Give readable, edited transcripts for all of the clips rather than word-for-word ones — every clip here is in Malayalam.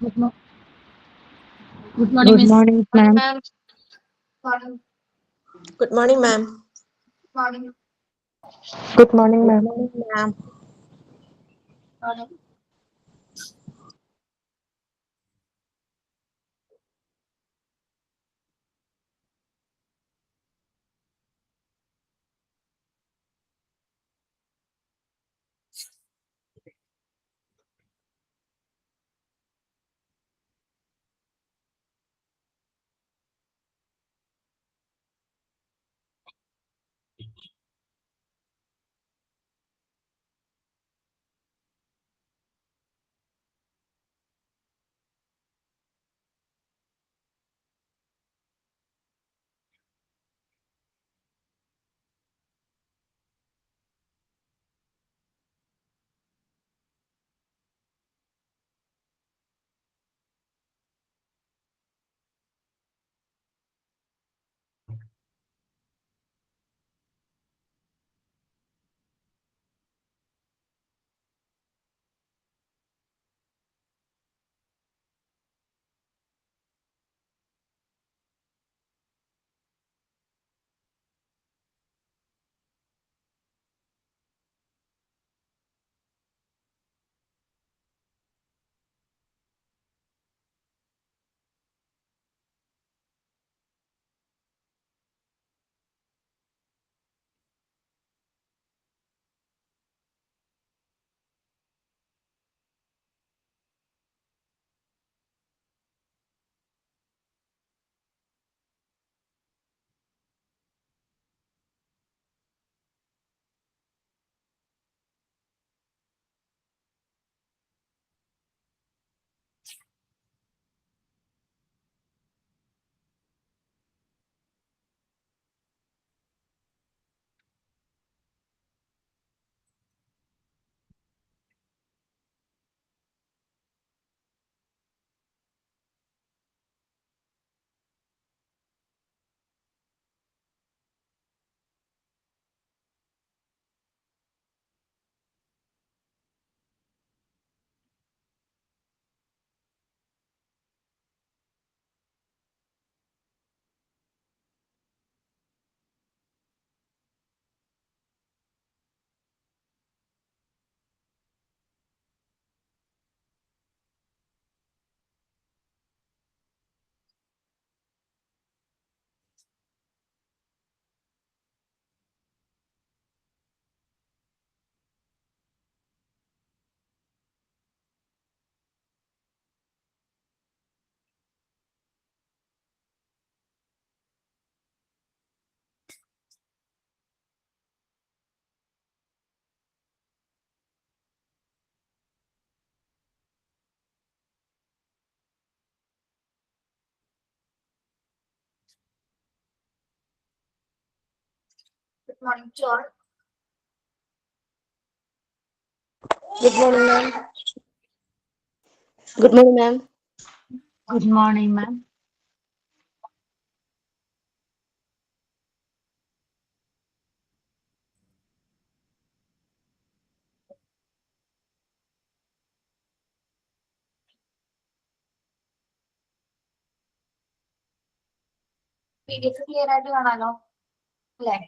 Good, mo- good morning, Good Miss. morning, Morning, ma'am. ma'am. Morning. Good morning, ma'am. Morning. Good morning, Good ma'am. morning, ma'am. Morning. Good morning to all. Good morning, ma'am. Good morning, ma'am. Good morning, ma'am. PDF clear ആയിട്ട് കാണാലോ അല്ലേ?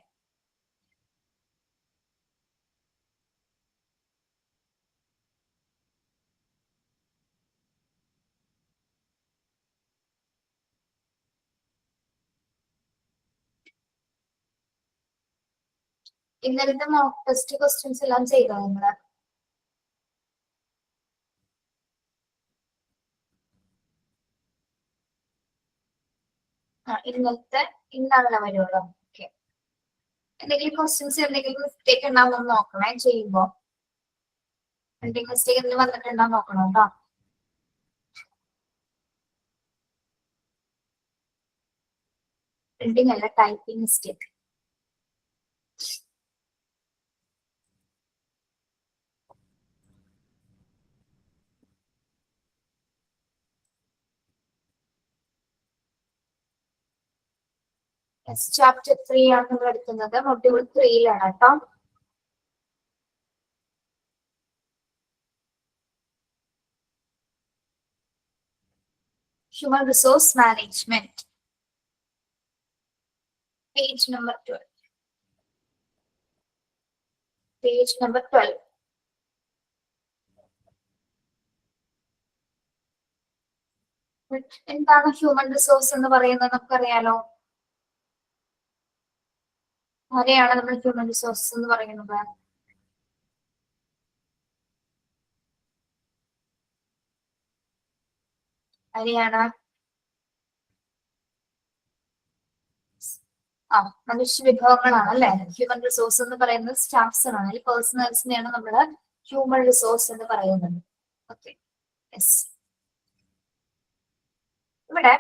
ഇന്നലത്തെ മോക്ക് ടെസ്റ്റ് ക്വസ്റ്റ്യൻസ് എല്ലാം ചെയ്തോ നിങ്ങള്? ഇന്നാണല്ലോ വരുള്ളൂ. ഓക്കെ. എന്തെങ്കിലും ക്വസ്റ്റ്യൻസ് എന്തെങ്കിലും മിസ്റ്റേക്ക് ഉണ്ടാവുമോ നോക്കണേ ചെയ്യുമ്പോ. എന്തെങ്കിലും മിസ്റ്റേക്ക് എന്തെങ്കിലും വന്നിട്ടുണ്ടോ നോക്കണം കേട്ടോ. പ്രിന്റിംഗ് അല്ല, ടൈപ്പിംഗ് മിസ്റ്റേക്ക്. ചാപ്റ്റർ 3 ആണ് നമ്മൾ എടുക്കുന്നത്. മൊഡ്യൂൾ 3-യിലാണ് കേട്ടോ. human resource management. Page number 12. Page number 12. എന്താണ് ഹ്യൂമൻ റിസോഴ്സ് എന്ന് പറയുന്നത് നമുക്കറിയാലോ. ആരെയാണ് നമ്മൾ ഹ്യൂമൻ റിസോഴ്സ് എന്ന് പറയുന്നത്? ആരെയാണ്? മനുഷ്യ വിഭവങ്ങളാണ് അല്ലെ. ഹ്യൂമൻ റിസോഴ്സ് എന്ന് പറയുന്നത് സ്റ്റാഫ്സിനാണ്, അല്ലെങ്കിൽ പേഴ്സണൽസിനെയാണ് നമ്മൾ ഹ്യൂമൻ റിസോഴ്സ് എന്ന് പറയുന്നത്. Okay, yes. ഇവിടെ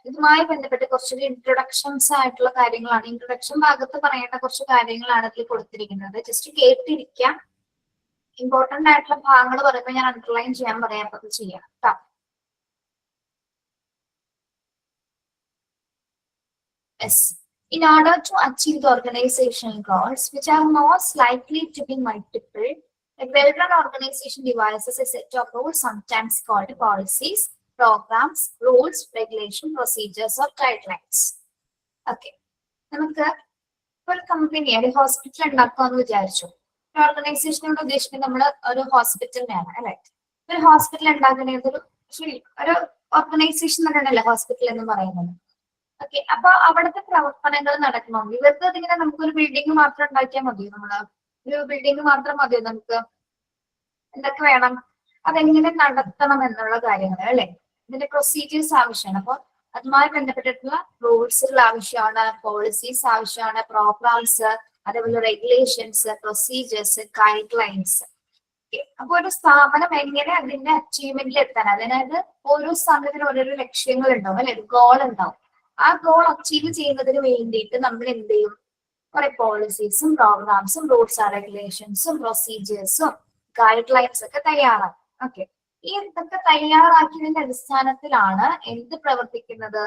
ഇതുമായി ബന്ധപ്പെട്ട് കുറച്ചൊരു ഇൻട്രൊഡക്ഷൻസ് ആയിട്ടുള്ള കാര്യങ്ങളാണ്. ഇൻട്രൊഡക്ഷൻ ഭാഗത്ത് പറയേണ്ട കുറച്ച് കാര്യങ്ങളാണ് ഇതിൽ കൊടുത്തിരിക്കുന്നത്. ജസ്റ്റ് കേട്ടിരിക്കാം. ഇമ്പോർട്ടന്റ് ആയിട്ടുള്ള ഭാഗങ്ങൾ പറയുമ്പോൾ ഞാൻ അണ്ടർലൈൻ ചെയ്യാൻ പറയാം, അപ്പൊ അത് ചെയ്യാം കേട്ടോ. Yes. In order to achieve the organizational goals, which are most likely to be multiple, a well-run organization devises a set of rules, sometimes called policies, programs, rules, regulation, procedures, or guidelines. Okay. നമുക്ക് ഒരു കമ്പനി, ഒരു ഹോസ്പിറ്റൽ ഉണ്ടാക്കാമെന്ന് വിചാരിച്ചു. ഒരു ഓർഗനൈസേഷനോട് ഉദ്ദേശിക്കുന്നത് നമ്മൾ ഒരു ഹോസ്പിറ്റലിനെയാണ് അല്ലെ. ഒരു ഹോസ്പിറ്റൽ ഉണ്ടാക്കുന്നത് ഒരു ഓർഗനൈസേഷൻ തന്നെയാണല്ലേ ഹോസ്പിറ്റൽ എന്ന് പറയുന്നത്. ഓക്കെ, അപ്പൊ അവിടുത്തെ പ്രവർത്തനങ്ങൾ നടക്കണമെങ്കിൽ ഇവർക്ക് അതിങ്ങനെ നമുക്കൊരു ബിൽഡിംഗ് മാത്രം ഉണ്ടാക്കിയാൽ മതിയോ? നമ്മള് ഒരു ബിൽഡിംഗ് മാത്രം മതിയോ? നമുക്ക് എന്തൊക്കെ വേണം, അതെങ്ങനെ നടത്തണം എന്നുള്ള കാര്യങ്ങൾ അല്ലെ. ഇതിന്റെ പ്രൊസീജിയേഴ്സ് ആവശ്യമാണ്. അപ്പൊ അതുമായി ബന്ധപ്പെട്ടിട്ടുള്ള റൂൾസുകൾ ആവശ്യമാണ്, പോളിസീസ് ആവശ്യമാണ്, പ്രോഗ്രാംസ്, അതേപോലെ റെഗുലേഷൻസ്, പ്രൊസീജിയേഴ്സ്, ഗൈഡ് ലൈൻസ്. അപ്പൊ ഒരു സ്ഥാപനം എങ്ങനെ അതിന്റെ അച്ചീവ്മെന്റിൽ എത്താൻ, അതായത് ഓരോ സ്ഥാപനത്തിനും ഓരോരോ ലക്ഷ്യങ്ങൾ ഉണ്ടാവും അല്ലെ, ഒരു ഗോൾ ഉണ്ടാവും. ആ ഗോൾ അച്ചീവ് ചെയ്യുന്നതിന് വേണ്ടിയിട്ട് നമ്മൾ എന്ത് ചെയ്യും? കുറെ പോളിസീസും പ്രോഗ്രാംസും റൂൾസ് ആൻഡ് റെഗുലേഷൻസും പ്രൊസീജിയേഴ്സും ഗൈഡ് ലൈൻസ് ഒക്കെ തയ്യാറാക്കും. ഓക്കെ, ഈ ഇതൊക്കെ തയ്യാറാക്കിയതിന്റെ അടിസ്ഥാനത്തിലാണ് എന്ത് പ്രവർത്തിക്കുന്നത്?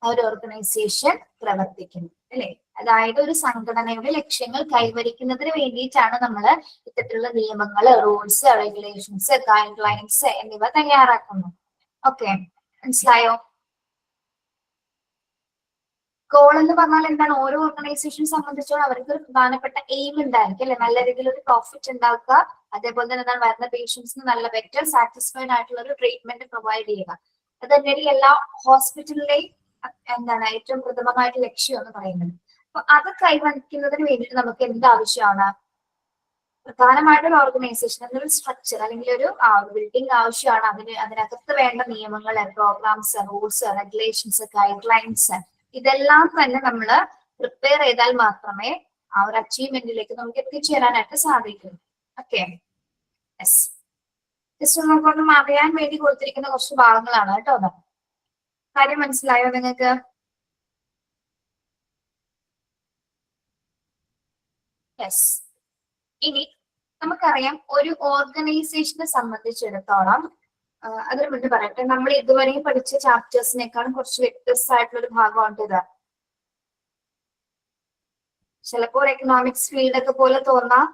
ഒരു ഓർഗനൈസേഷൻ പ്രവർത്തിക്കുന്നത് അല്ലെ. അതായത് ഒരു സംഘടനയുടെ ലക്ഷ്യങ്ങൾ കൈവരിക്കുന്നതിന് വേണ്ടിയിട്ടാണ് നമ്മൾ ഇത്തരത്തിലുള്ള നിയമങ്ങൾ, റൂൾസ്, റെഗുലേഷൻസ്, ഗൈഡ് ലൈൻസ് എന്നിവ തയ്യാറാക്കുന്നത്. ഓക്കെ, മനസ്സിലായോ? ഗോൾ എന്ന് പറഞ്ഞാൽ എന്താണ്? ഓരോ ഓർഗനൈസേഷനെ സംബന്ധിച്ചോളം അവർക്ക് ഒരു പ്രധാനപ്പെട്ട എയിം ഉണ്ടായിരിക്കും അല്ലെ. നല്ല രീതിയിൽ ഒരു പ്രോഫിറ്റ് ഉണ്ടാക്കുക, അതേപോലെ തന്നെ എന്താണ് വരുന്ന പേഷ്യൻസിന് നല്ല ബെറ്റർ സാറ്റിസ്ഫൈഡ് ആയിട്ടുള്ള ഒരു ട്രീറ്റ്മെന്റ് പ്രൊവൈഡ് ചെയ്യുക. അത് തന്നെയാണ് എല്ലാ ഹോസ്പിറ്റലിലെയും എന്താണ് ഏറ്റവും പ്രഥമമായിട്ട് ലക്ഷ്യം എന്ന് പറയുന്നത്. അപ്പൊ അത് കൈവരിക്കുന്നതിന് വേണ്ടിയിട്ട് നമുക്ക് എന്ത് ആവശ്യമാണ്? പ്രധാനമായിട്ടൊരു ഓർഗനൈസേഷൻ എന്നൊരു സ്ട്രക്ചർ അല്ലെങ്കിൽ ഒരു ബിൽഡിംഗ് ആവശ്യമാണ്. അതിനകത്ത് വേണ്ട നിയമങ്ങൾ, programs, rules, regulations, guidelines, ഇതെല്ലാം തന്നെ നമ്മൾ പ്രിപ്പയർ ചെയ്താൽ മാത്രമേ ആ ഒരു അച്ചീവ്മെന്റിലേക്ക് നമുക്ക് എത്തിച്ചേരാനായിട്ട് സാധിക്കൂ. Okay, yes. ജസ്റ്റ് നമുക്കൊന്നും അറിയാൻ വേണ്ടി കൊടുത്തിരിക്കുന്ന കുറച്ച് ഭാഗങ്ങളാണ് കേട്ടോ. അത് കാര്യം മനസ്സിലായോ നിങ്ങൾക്ക്? യെസ്. ഇനി നമുക്കറിയാം ഒരു ഓർഗനൈസേഷനെ സംബന്ധിച്ചിടത്തോളം അതിന് മുന്നേ പറയട്ടെ, നമ്മൾ ഇതുവരെയും പഠിച്ച ചാപ്റ്റേഴ്സിനേക്കാളും കുറച്ച് വ്യത്യസ്തമായിട്ടുള്ള ഒരു ഭാഗമാണ് ഇത്. ചിലപ്പോൾ എക്കണോമിക്സ് ഫീൽഡൊക്കെ പോലെ തോന്നാം,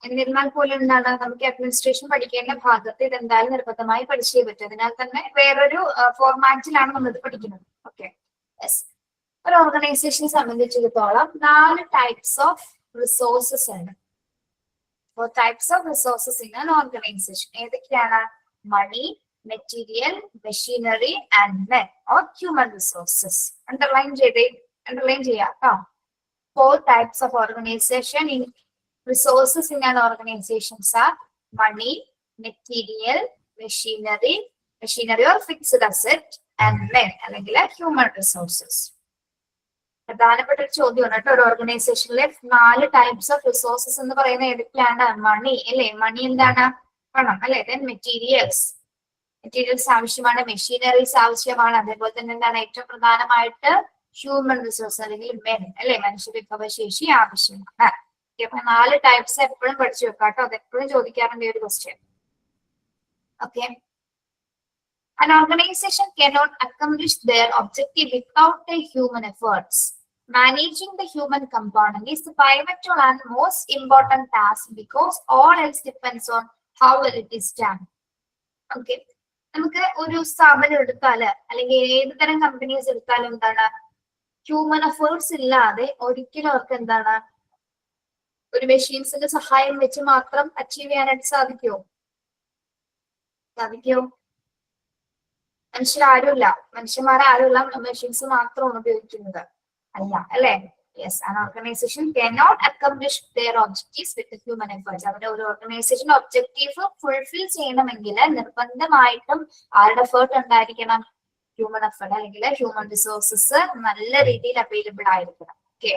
എന്നിരുന്നാൽ പോലും എന്താണ് നമുക്ക് അഡ്മിനിസ്ട്രേഷൻ പഠിക്കേണ്ട ഭാഗത്ത് ഇത് എന്തായാലും നിർബന്ധമായി പഠിച്ചേ പറ്റും. അതിനാൽ തന്നെ വേറൊരു ഫോർമാറ്റിലാണ് നമ്മൾ ഇത് പഠിക്കുന്നത്. Okay, yes. ഒരു ഓർഗനൈസേഷനെ സംബന്ധിച്ചിടത്തോളം 4 ടൈപ്സ് ഓഫ് റിസോഴ്സസ് ഉണ്ട്. Types of resources in an organisation ഏതൊക്കെയാണ്? Money, material, machinery and men or human resources. Underline ചെയ്യാം കേട്ടോ. 4 types of organization in resources in an organization are money, material, machinery or fixed asset, and men അല്ലെങ്കിൽ human resources. പ്രധാനപ്പെട്ട ഒരു ചോദ്യമാണ് കേട്ടോ. ഒരു ഓർഗനൈസേഷനിലെ 4 ടൈപ്സ് ഓഫ് റിസോഴ്സസ് എന്ന് പറയുന്നത് ഏതൊക്കെയാണ്? മണി അല്ലെ, മണി എന്താണ്? പണം അല്ലെ. ദെൻ മെറ്റീരിയൽസ് ആവശ്യമാണ്, മെഷീനറീസ് ആവശ്യമാണ്, അതേപോലെ തന്നെ എന്താണ് ഏറ്റവും പ്രധാനമായിട്ട് ഹ്യൂമൻ റിസോഴ്സ് അല്ലെങ്കിൽ മെൻ അല്ലെ, മനുഷ്യ വിഭവശേഷി ആവശ്യമാണ്. അപ്പൊ 4 ടൈപ്സ് എപ്പോഴും പഠിച്ചു വെക്കാം കേട്ടോ. അത് എപ്പോഴും ചോദിക്കാറുണ്ട് ഈ ഒരു question. Okay, an organization cannot accomplish their objective without a human efforts. Managing the human component is the pivotal and most important task because all else depends on how well it is done. Okay, നമുക്ക് ഒരു സ്ഥാപനം എടുത്താല് അല്ലെങ്കിൽ ഏത് തരം കമ്പനീസ് എടുത്താലും എന്താണ് ഹ്യൂമൻ എഫേർട്സ് ഇല്ലാതെ ഒരിക്കലും അവർക്ക് എന്താണ് ഒരു മെഷീൻസിന്റെ സഹായം വെച്ച് മാത്രം അച്ചീവ് ചെയ്യാനായിട്ട് സാധിക്കുമോ? മനുഷ്യന്മാരാരുമില്ല മെഷീൻസ് മാത്രമാണ് ഉപയോഗിക്കുന്നത് അല്ല അല്ലെ? Yes, an organization cannot accomplish their objectives with the human efforts. അവരുടെ ഒരു ഓർഗനൈസേഷൻ ഒബ്ജക്റ്റീവ് ഫുൾഫിൽ ചെയ്യണമെങ്കിൽ നിർബന്ധമായിട്ടും ആരുടെ എഫേർട്ട് ഉണ്ടായിരിക്കണം? ഹ്യൂമൻ എഫേർട്ട് അല്ലെങ്കിൽ ഹ്യൂമൻ റിസോഴ്സസ് നല്ല രീതിയിൽ അവൈലബിൾ ആയിരിക്കണം. Okay,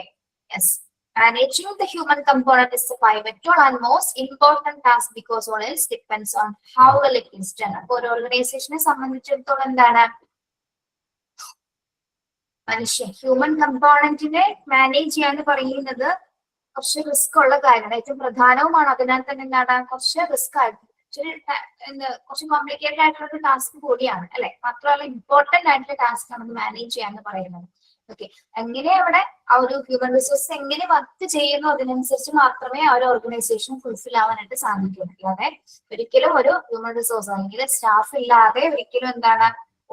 yes. Managing the human component is the pivotal and most important task because all else depends on how well it is done. അപ്പോൾ ഒരു ഓർഗനൈസേഷനെ സംബന്ധിച്ചിടത്തോളം എന്താണ് ഹ്യൂമൻ കമ്പോണന്റിനെ മാനേജ് ചെയ്യാന്ന് പറയുന്നത് കുറച്ച് റിസ്ക് ഉള്ള കാര്യമാണ്. ഏറ്റവും പ്രധാനവുമാണ്. അതിനാൽ തന്നെ എന്താണ് കുറച്ച് റിസ്ക് ആയിട്ട് കുറച്ച് കോംപ്ലിക്കേറ്റഡ് ആയിട്ടുള്ള ഒരു ടാസ്ക് കൂടിയാണ് അല്ലെ? മാത്രമല്ല ഇമ്പോർട്ടന്റ് ആയിട്ടുള്ള ടാസ്ക് ആണ് മാനേജ് ചെയ്യാന്ന് പറയുന്നത്. ഓക്കെ, എങ്ങനെ അവിടെ ആ ഒരു ഹ്യൂമൻ റിസോഴ്സ് എങ്ങനെ വർക്ക് ചെയ്യുന്നു അതിനനുസരിച്ച് മാത്രമേ ആ ഒരു ഓർഗനൈസേഷൻ ഫുൾഫിൽ ആവാനായിട്ട് സാധിക്കുള്ളൂ. അല്ലാതെ ഒരിക്കലും ഒരു ഹ്യൂമൻ റിസോഴ്സ് അല്ലെങ്കിൽ സ്റ്റാഫ് ഇല്ലാതെ ഒരിക്കലും എന്താണ്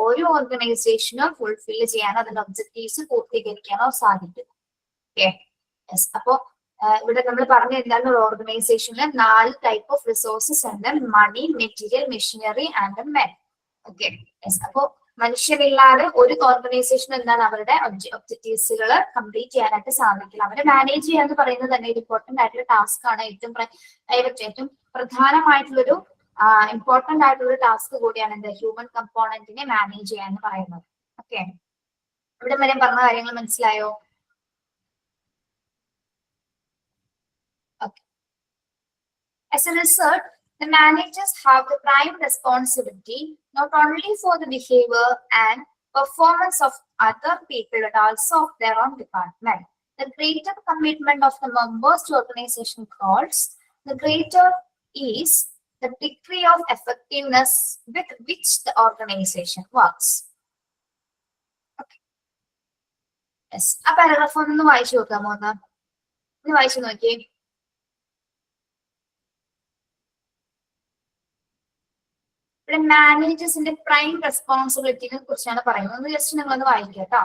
ഒരു ഓർഗനൈസേഷനും ഫുൾഫിൽ ചെയ്യാനോ അതിന്റെ ഒബ്ജക്റ്റീവ്സ് പൂർത്തീകരിക്കാനോ സാധിക്കും. Okay, yes. അപ്പോ ഇവിടെ നമ്മൾ പറഞ്ഞു എന്താണ് ഒരു ഓർഗനൈസേഷനിൽ 4 ടൈപ്പ് ഓഫ് റിസോഴ്സസ് ഉണ്ട്: money, material, machinery and men. Okay, yes. അപ്പോ മനുഷ്യരില്ലാതെ ഒരു ഓർഗനൈസേഷൻ എന്താണ് അവരുടെ ഒബ്ജക്റ്റീവ്സുകൾ കംപ്ലീറ്റ് ചെയ്യാനായിട്ട് സാധിക്കില്ല. അവരെ മാനേജ് ചെയ്യാന്ന് പറയുന്നത് തന്നെ ഒരു ഇമ്പോർട്ടന്റ് ആയിട്ടുള്ള ടാസ്ക് ആണ്. ഏറ്റവും പ്രധാനമായിട്ടുള്ളൊരു ഇമ്പോർട്ടന്റ് ആയിട്ടുള്ള ടാസ്ക് കൂടിയാണ് എന്ത് ഹ്യൂമൻ കമ്പോണന്റിനെ മാനേജ് ചെയ്യാന്ന് പറയുന്നത്. ഓക്കെ, ഇവിടെ വരെ പറഞ്ഞ കാര്യങ്ങൾ മനസ്സിലായോ? Okay. As a result, the managers have the prime responsibility not only for the behavior and performance of other people but also of their own department. The greater commitment of the members to organization goals, the greater is the degree of effectiveness with which the organization works. Okay. Yes. ആ പാരഗ്രാഫ് ഒന്ന് വായിച്ചു നോക്കാമോ? ഒന്ന് വായിച്ചു നോക്കിയേ. ഇവിടെ മാനേജേഴ്സിന്റെ പ്രൈം റെസ്പോൺസിബിലിറ്റിനെ കുറിച്ചാണ് പറയുന്നത്. ജസ്റ്റ് നിങ്ങളൊന്ന് വായിക്കുക കേട്ടോ.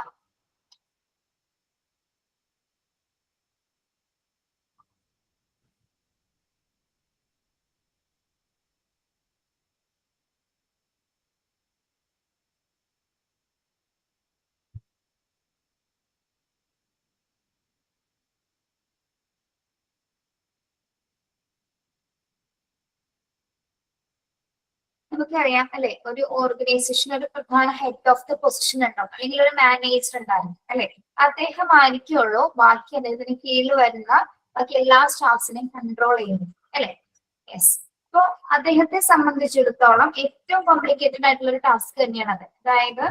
നമുക്കറിയാം അല്ലെ, ഒരു ഓർഗനൈസേഷൻ ഒരു പ്രധാന ഹെഡ് ഓഫ് ദ പൊസിഷൻ ഉണ്ടാവും അല്ലെങ്കിൽ ഒരു മാനേജർ ഉണ്ടാവും അല്ലെ. അദ്ദേഹം ആയിരിക്കുള്ളൂ ബാക്കി അദ്ദേഹത്തിന് കീഴിൽ വരുന്ന ബാക്കി എല്ലാ സ്റ്റാഫ്സിനെയും കൺട്രോൾ ചെയ്യുന്നത് അല്ലെ. യെസ്. അപ്പൊ അദ്ദേഹത്തെ സംബന്ധിച്ചിടത്തോളം ഏറ്റവും കോംപ്ലിക്കേറ്റഡ് ആയിട്ടുള്ള ഒരു ടാസ്ക് തന്നെയാണ് അത്. അതായത്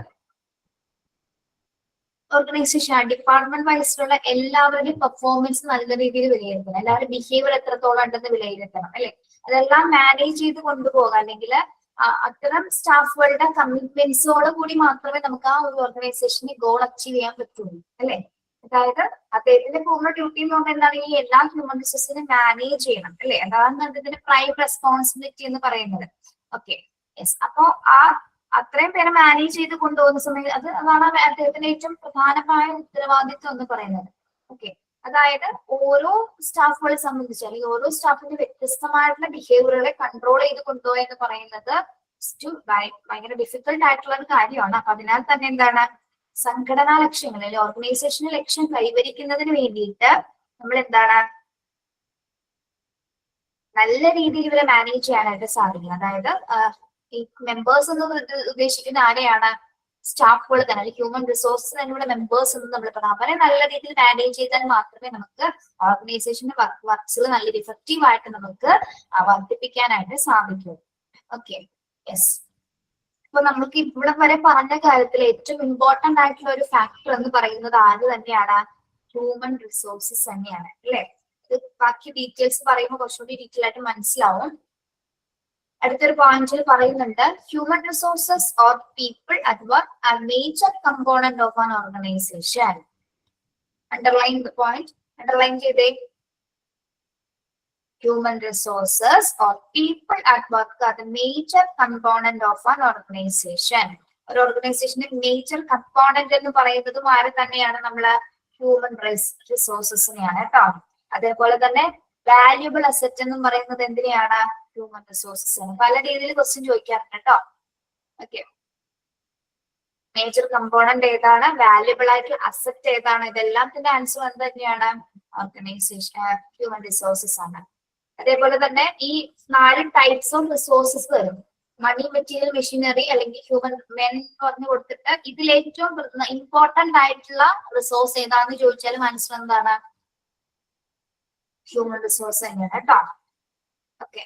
ഓർഗനൈസേഷൻ ഡിപ്പാർട്ട്മെന്റ് വൈസിലുള്ള എല്ലാവരുടെയും പെർഫോമൻസ് നല്ല രീതിയിൽ വിലയിരുത്തണം. എല്ലാവരുടെ ബിഹേവിയർ എത്രത്തോളം ഉണ്ടെന്ന് വിലയിരുത്തണം അല്ലെ. അതെല്ലാം മാനേജ് ചെയ്ത് കൊണ്ടുപോകാം. അല്ലെങ്കിൽ അത്തരം സ്റ്റാഫുകളുടെ കമ്മിറ്റ്മെന്റ്സോട് കൂടി മാത്രമേ നമുക്ക് ആ ഒരു ഓർഗനൈസേഷന് ഗോൾ അച്ചീവ് ചെയ്യാൻ പറ്റുള്ളൂ അല്ലെ. അതായത് അദ്ദേഹത്തിന്റെ പൂർണ്ണ ഡ്യൂട്ടി എന്ന് പറഞ്ഞാൽ എന്താണ് ഈ എല്ലാ ഹ്യൂമൻ റിസോഴ്സിനെ മാനേജ് ചെയ്യണം അല്ലെ. അതാണ് അദ്ദേഹത്തിന്റെ പ്രൈം റെസ്പോൺസിബിലിറ്റി എന്ന് പറയുന്നത്. Okay, yes. അപ്പോ അത്രയും പേരെ മാനേജ് ചെയ്ത് കൊണ്ടുപോകുന്ന സമയത്ത് അതാണ് അദ്ദേഹത്തിന്റെ ഏറ്റവും പ്രധാനമായ ഉത്തരവാദിത്വം എന്ന് പറയുന്നത്. ഓക്കെ, അതായത് ഓരോ സ്റ്റാഫുകളെ സംബന്ധിച്ച് അല്ലെങ്കിൽ ഓരോ സ്റ്റാഫിന്റെ വ്യത്യസ്തമായിട്ടുള്ള ബിഹേവിയറുകളെ കൺട്രോൾ ചെയ്ത് കൊണ്ടുപോകുക എന്ന് പറയുന്നത് ഭയങ്കര ഡിഫിക്കൽട്ട് ആയിട്ടുള്ള ഒരു കാര്യമാണ്. അപ്പൊ അതിനാൽ തന്നെ എന്താണ് സംഘടനാ ലക്ഷ്യങ്ങൾ അല്ലെങ്കിൽ ഓർഗനൈസേഷന്റെ ലക്ഷ്യം കൈവരിക്കുന്നതിന് വേണ്ടിയിട്ട് നമ്മൾ എന്താണ് നല്ല രീതിയിൽ ഇവരെ മാനേജ് ചെയ്യാനായിട്ട് സാധിക്കും. അതായത് ഈ മെമ്പേഴ്സ് എന്ന് ഉദ്ദേശിക്കുന്ന ആരെയാണ്? സ്റ്റാഫുകൾ തന്നെ അല്ലെങ്കിൽ ഹ്യൂമൻ റിസോഴ്സ് തന്നെയുള്ള മെമ്പേഴ്സ് എന്ന് നമ്മൾ പറയാം. അവരെ നല്ല രീതിയിൽ മാനേജ് ചെയ്താൽ മാത്രമേ നമുക്ക് ഓർഗനൈസേഷന്റെ വർക്ക്സുകൾ നല്ല ഇഫക്റ്റീവ് ആയിട്ട് നമുക്ക് വർദ്ധിപ്പിക്കാനായിട്ട് സാധിക്കൂ. Okay, yes. അപ്പൊ നമുക്ക് ഇവിടെ വരെ പറഞ്ഞ കാര്യത്തിൽ ഏറ്റവും ഇമ്പോർട്ടന്റ് ആയിട്ടുള്ള ഒരു ഫാക്ടർ എന്ന് പറയുന്നത് ആര് തന്നെയാണ്? ഹ്യൂമൻ റിസോഴ്സസ് തന്നെയാണ് അല്ലെ. ഇത് ബാക്കി ഡീറ്റെയിൽസ് പറയുമ്പോൾ കുറച്ചുകൂടി ഡീറ്റെയിൽ ആയിട്ട് മനസ്സിലാവും. അടുത്തൊരു പോയിന്റിൽ പറയുന്നുണ്ട് human resources or people at work are major component of an organization. Underline the point, underline ചെയ്തേ. human resources or people at work are the major component of an organization. ഒരു ഓർഗനൈസേഷന്റെ മേജർ കമ്പോണന്റ് എന്ന് പറയുന്നതും ആരെ തന്നെയാണ് നമ്മള് ഹ്യൂമൻ റിസോഴ്സസിനെയാണ് കേട്ടോ. അതേപോലെ തന്നെ വാല്യുബിൾ അസറ്റ് എന്നും പറയുന്നത് എന്തിനെയാണ്? ഹ്യൂമൻ റിസോഴ്സസ് ആണ്. പല രീതിയിൽ ക്വസ്റ്റ്യൻ ചോദിക്കാറുണ്ട് കേട്ടോ. ഓക്കെ, മേജർ കമ്പോണന്റ് ഏതാണ്, വാല്യുബിൾ ആയിട്ടുള്ള അസറ്റ് ഏതാണ്, ഇതെല്ലാത്തിന്റെ ആൻസർ എന്ത് തന്നെയാണ്? ഓർഗനൈസേഷൻ ഹ്യൂമൻ റിസോഴ്സസ് ആണ്. അതേപോലെ തന്നെ ഈ 4 ടൈപ്സ് ഓഫ് റിസോഴ്സസ് വരും. മണി, മെറ്റീരിയൽ, മെഷീനറി അല്ലെങ്കിൽ ഹ്യൂമൻ മെൻ പറഞ്ഞു കൊടുത്തിട്ട് ഇതിൽ ഏറ്റവും ഇമ്പോർട്ടന്റ് ആയിട്ടുള്ള റിസോഴ്സ് ഏതാണെന്ന് ചോദിച്ചാലും ആൻസർ എന്താണ്? ഹ്യൂമൻ റിസോഴ്സ് തന്നെയാണ് കേട്ടോ. Okay,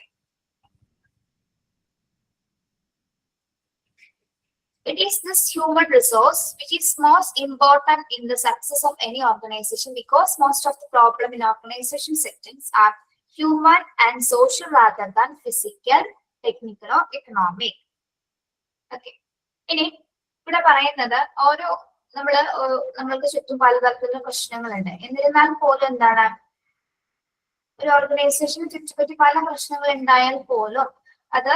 it is this human resource which is most important in the success of any organization because most of the problem in organization settings are human and social rather than physical, technical or economic. Okay. ഇനി ഇവിടെ പറയുന്നത് ഓരോ നമ്മൾക്ക് ചുറ്റും പലതരത്തിലുള്ള പ്രശ്നങ്ങളുണ്ട്. എന്നിരുന്നാൽ പോലും എന്താണ്, ഒരു ഓർഗനൈസേഷന് ചുറ്റുപറ്റി പല പ്രശ്നങ്ങൾ ഉണ്ടായാൽ പോലും അത്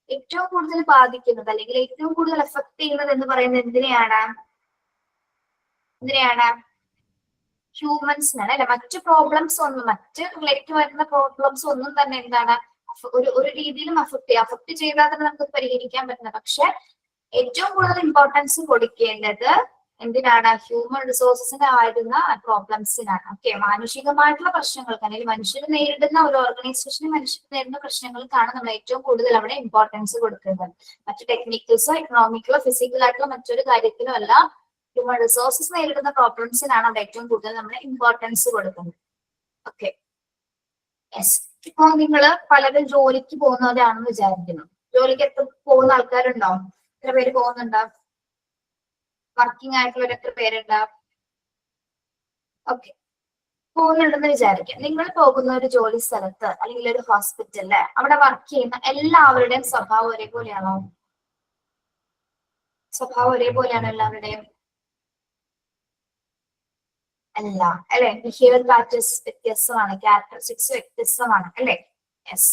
ഏറ്റവും കൂടുതൽ ബാധിക്കുന്നത് അല്ലെങ്കിൽ ഏറ്റവും കൂടുതൽ എഫക്ട് ചെയ്യുന്നത് എന്ന് പറയുന്നത് എന്തിനെയാണ്? ഹ്യൂമൻസിനാണ് അല്ലെ. മറ്റു പ്രോബ്ലംസ് ഒന്നും, മറ്റ് റിലേറ്റ് വരുന്ന പ്രോബ്ലംസ് ഒന്നും തന്നെ എന്താണ് ഒരു രീതിയിലും അഫക്ട് ചെയ്താൽ തന്നെ നമുക്ക് പരിഹരിക്കാൻ പറ്റുന്നത്. പക്ഷെ ഏറ്റവും കൂടുതൽ ഇമ്പോർട്ടൻസ് കൊടുക്കേണ്ടത് എന്തിനാണ്? ഹ്യൂമൻ റിസോഴ്സസിന് ആയിരുന്ന പ്രോബ്ലംസിനാണ്. ഓക്കെ, മാനുഷികമായിട്ടുള്ള പ്രശ്നങ്ങൾക്ക് അല്ലെങ്കിൽ മനുഷ്യർ നേരിടുന്ന ഒരു ഓർഗനൈസേഷന് മനുഷ്യർ നേരിടുന്ന പ്രശ്നങ്ങൾക്കാണ് നമ്മൾ ഏറ്റവും കൂടുതൽ അവിടെ ഇമ്പോർട്ടൻസ് കൊടുക്കുന്നത്. മറ്റു ടെക്നിക്കൽസോ എക്കണോമിക്കലോ ഫിസിക്കലോ ആയിട്ടുള്ള മറ്റൊരു കാര്യത്തിലോ അല്ല, ഹ്യൂമൻ റിസോഴ്സസ് നേരിടുന്ന പ്രോബ്ലംസിനാണ് അവിടെ ഏറ്റവും കൂടുതൽ നമ്മൾ ഇമ്പോർട്ടൻസ് കൊടുക്കുന്നത്. Okay, yes. ഇപ്പൊ നിങ്ങൾ പലരും ജോലിക്ക് പോകുന്നവരാണെന്ന് വിചാരിക്കുന്നു. ജോലിക്ക് എത്ര പോകുന്ന ആൾക്കാരുണ്ടോ? എത്ര പേര് പോകുന്നുണ്ടോ? വർക്കിംഗ് ആയിട്ടുള്ളവർ എത്ര പേരുണ്ട്? ഓക്കെ, പോകുന്നുണ്ടെന്ന് വിചാരിക്കാം. നിങ്ങൾ പോകുന്ന ഒരു ജോലി സ്ഥലത്ത് അല്ലെങ്കിൽ ഒരു ഹോസ്പിറ്റലില് അവിടെ വർക്ക് ചെയ്യുന്ന എല്ലാവരുടെയും സ്വഭാവം ഒരേപോലെയാണോ? സ്വഭാവം ഒരേപോലെയാണോ എല്ലാവരുടെയും? അല്ല അല്ലെ. ബിഹേവിയർ പാറ്റേൺസ് വ്യത്യസ്തമാണ്, ക്യാരക്ടറിസ്റ്റിക്സ് വ്യത്യസ്തമാണ് അല്ലെ. യെസ്,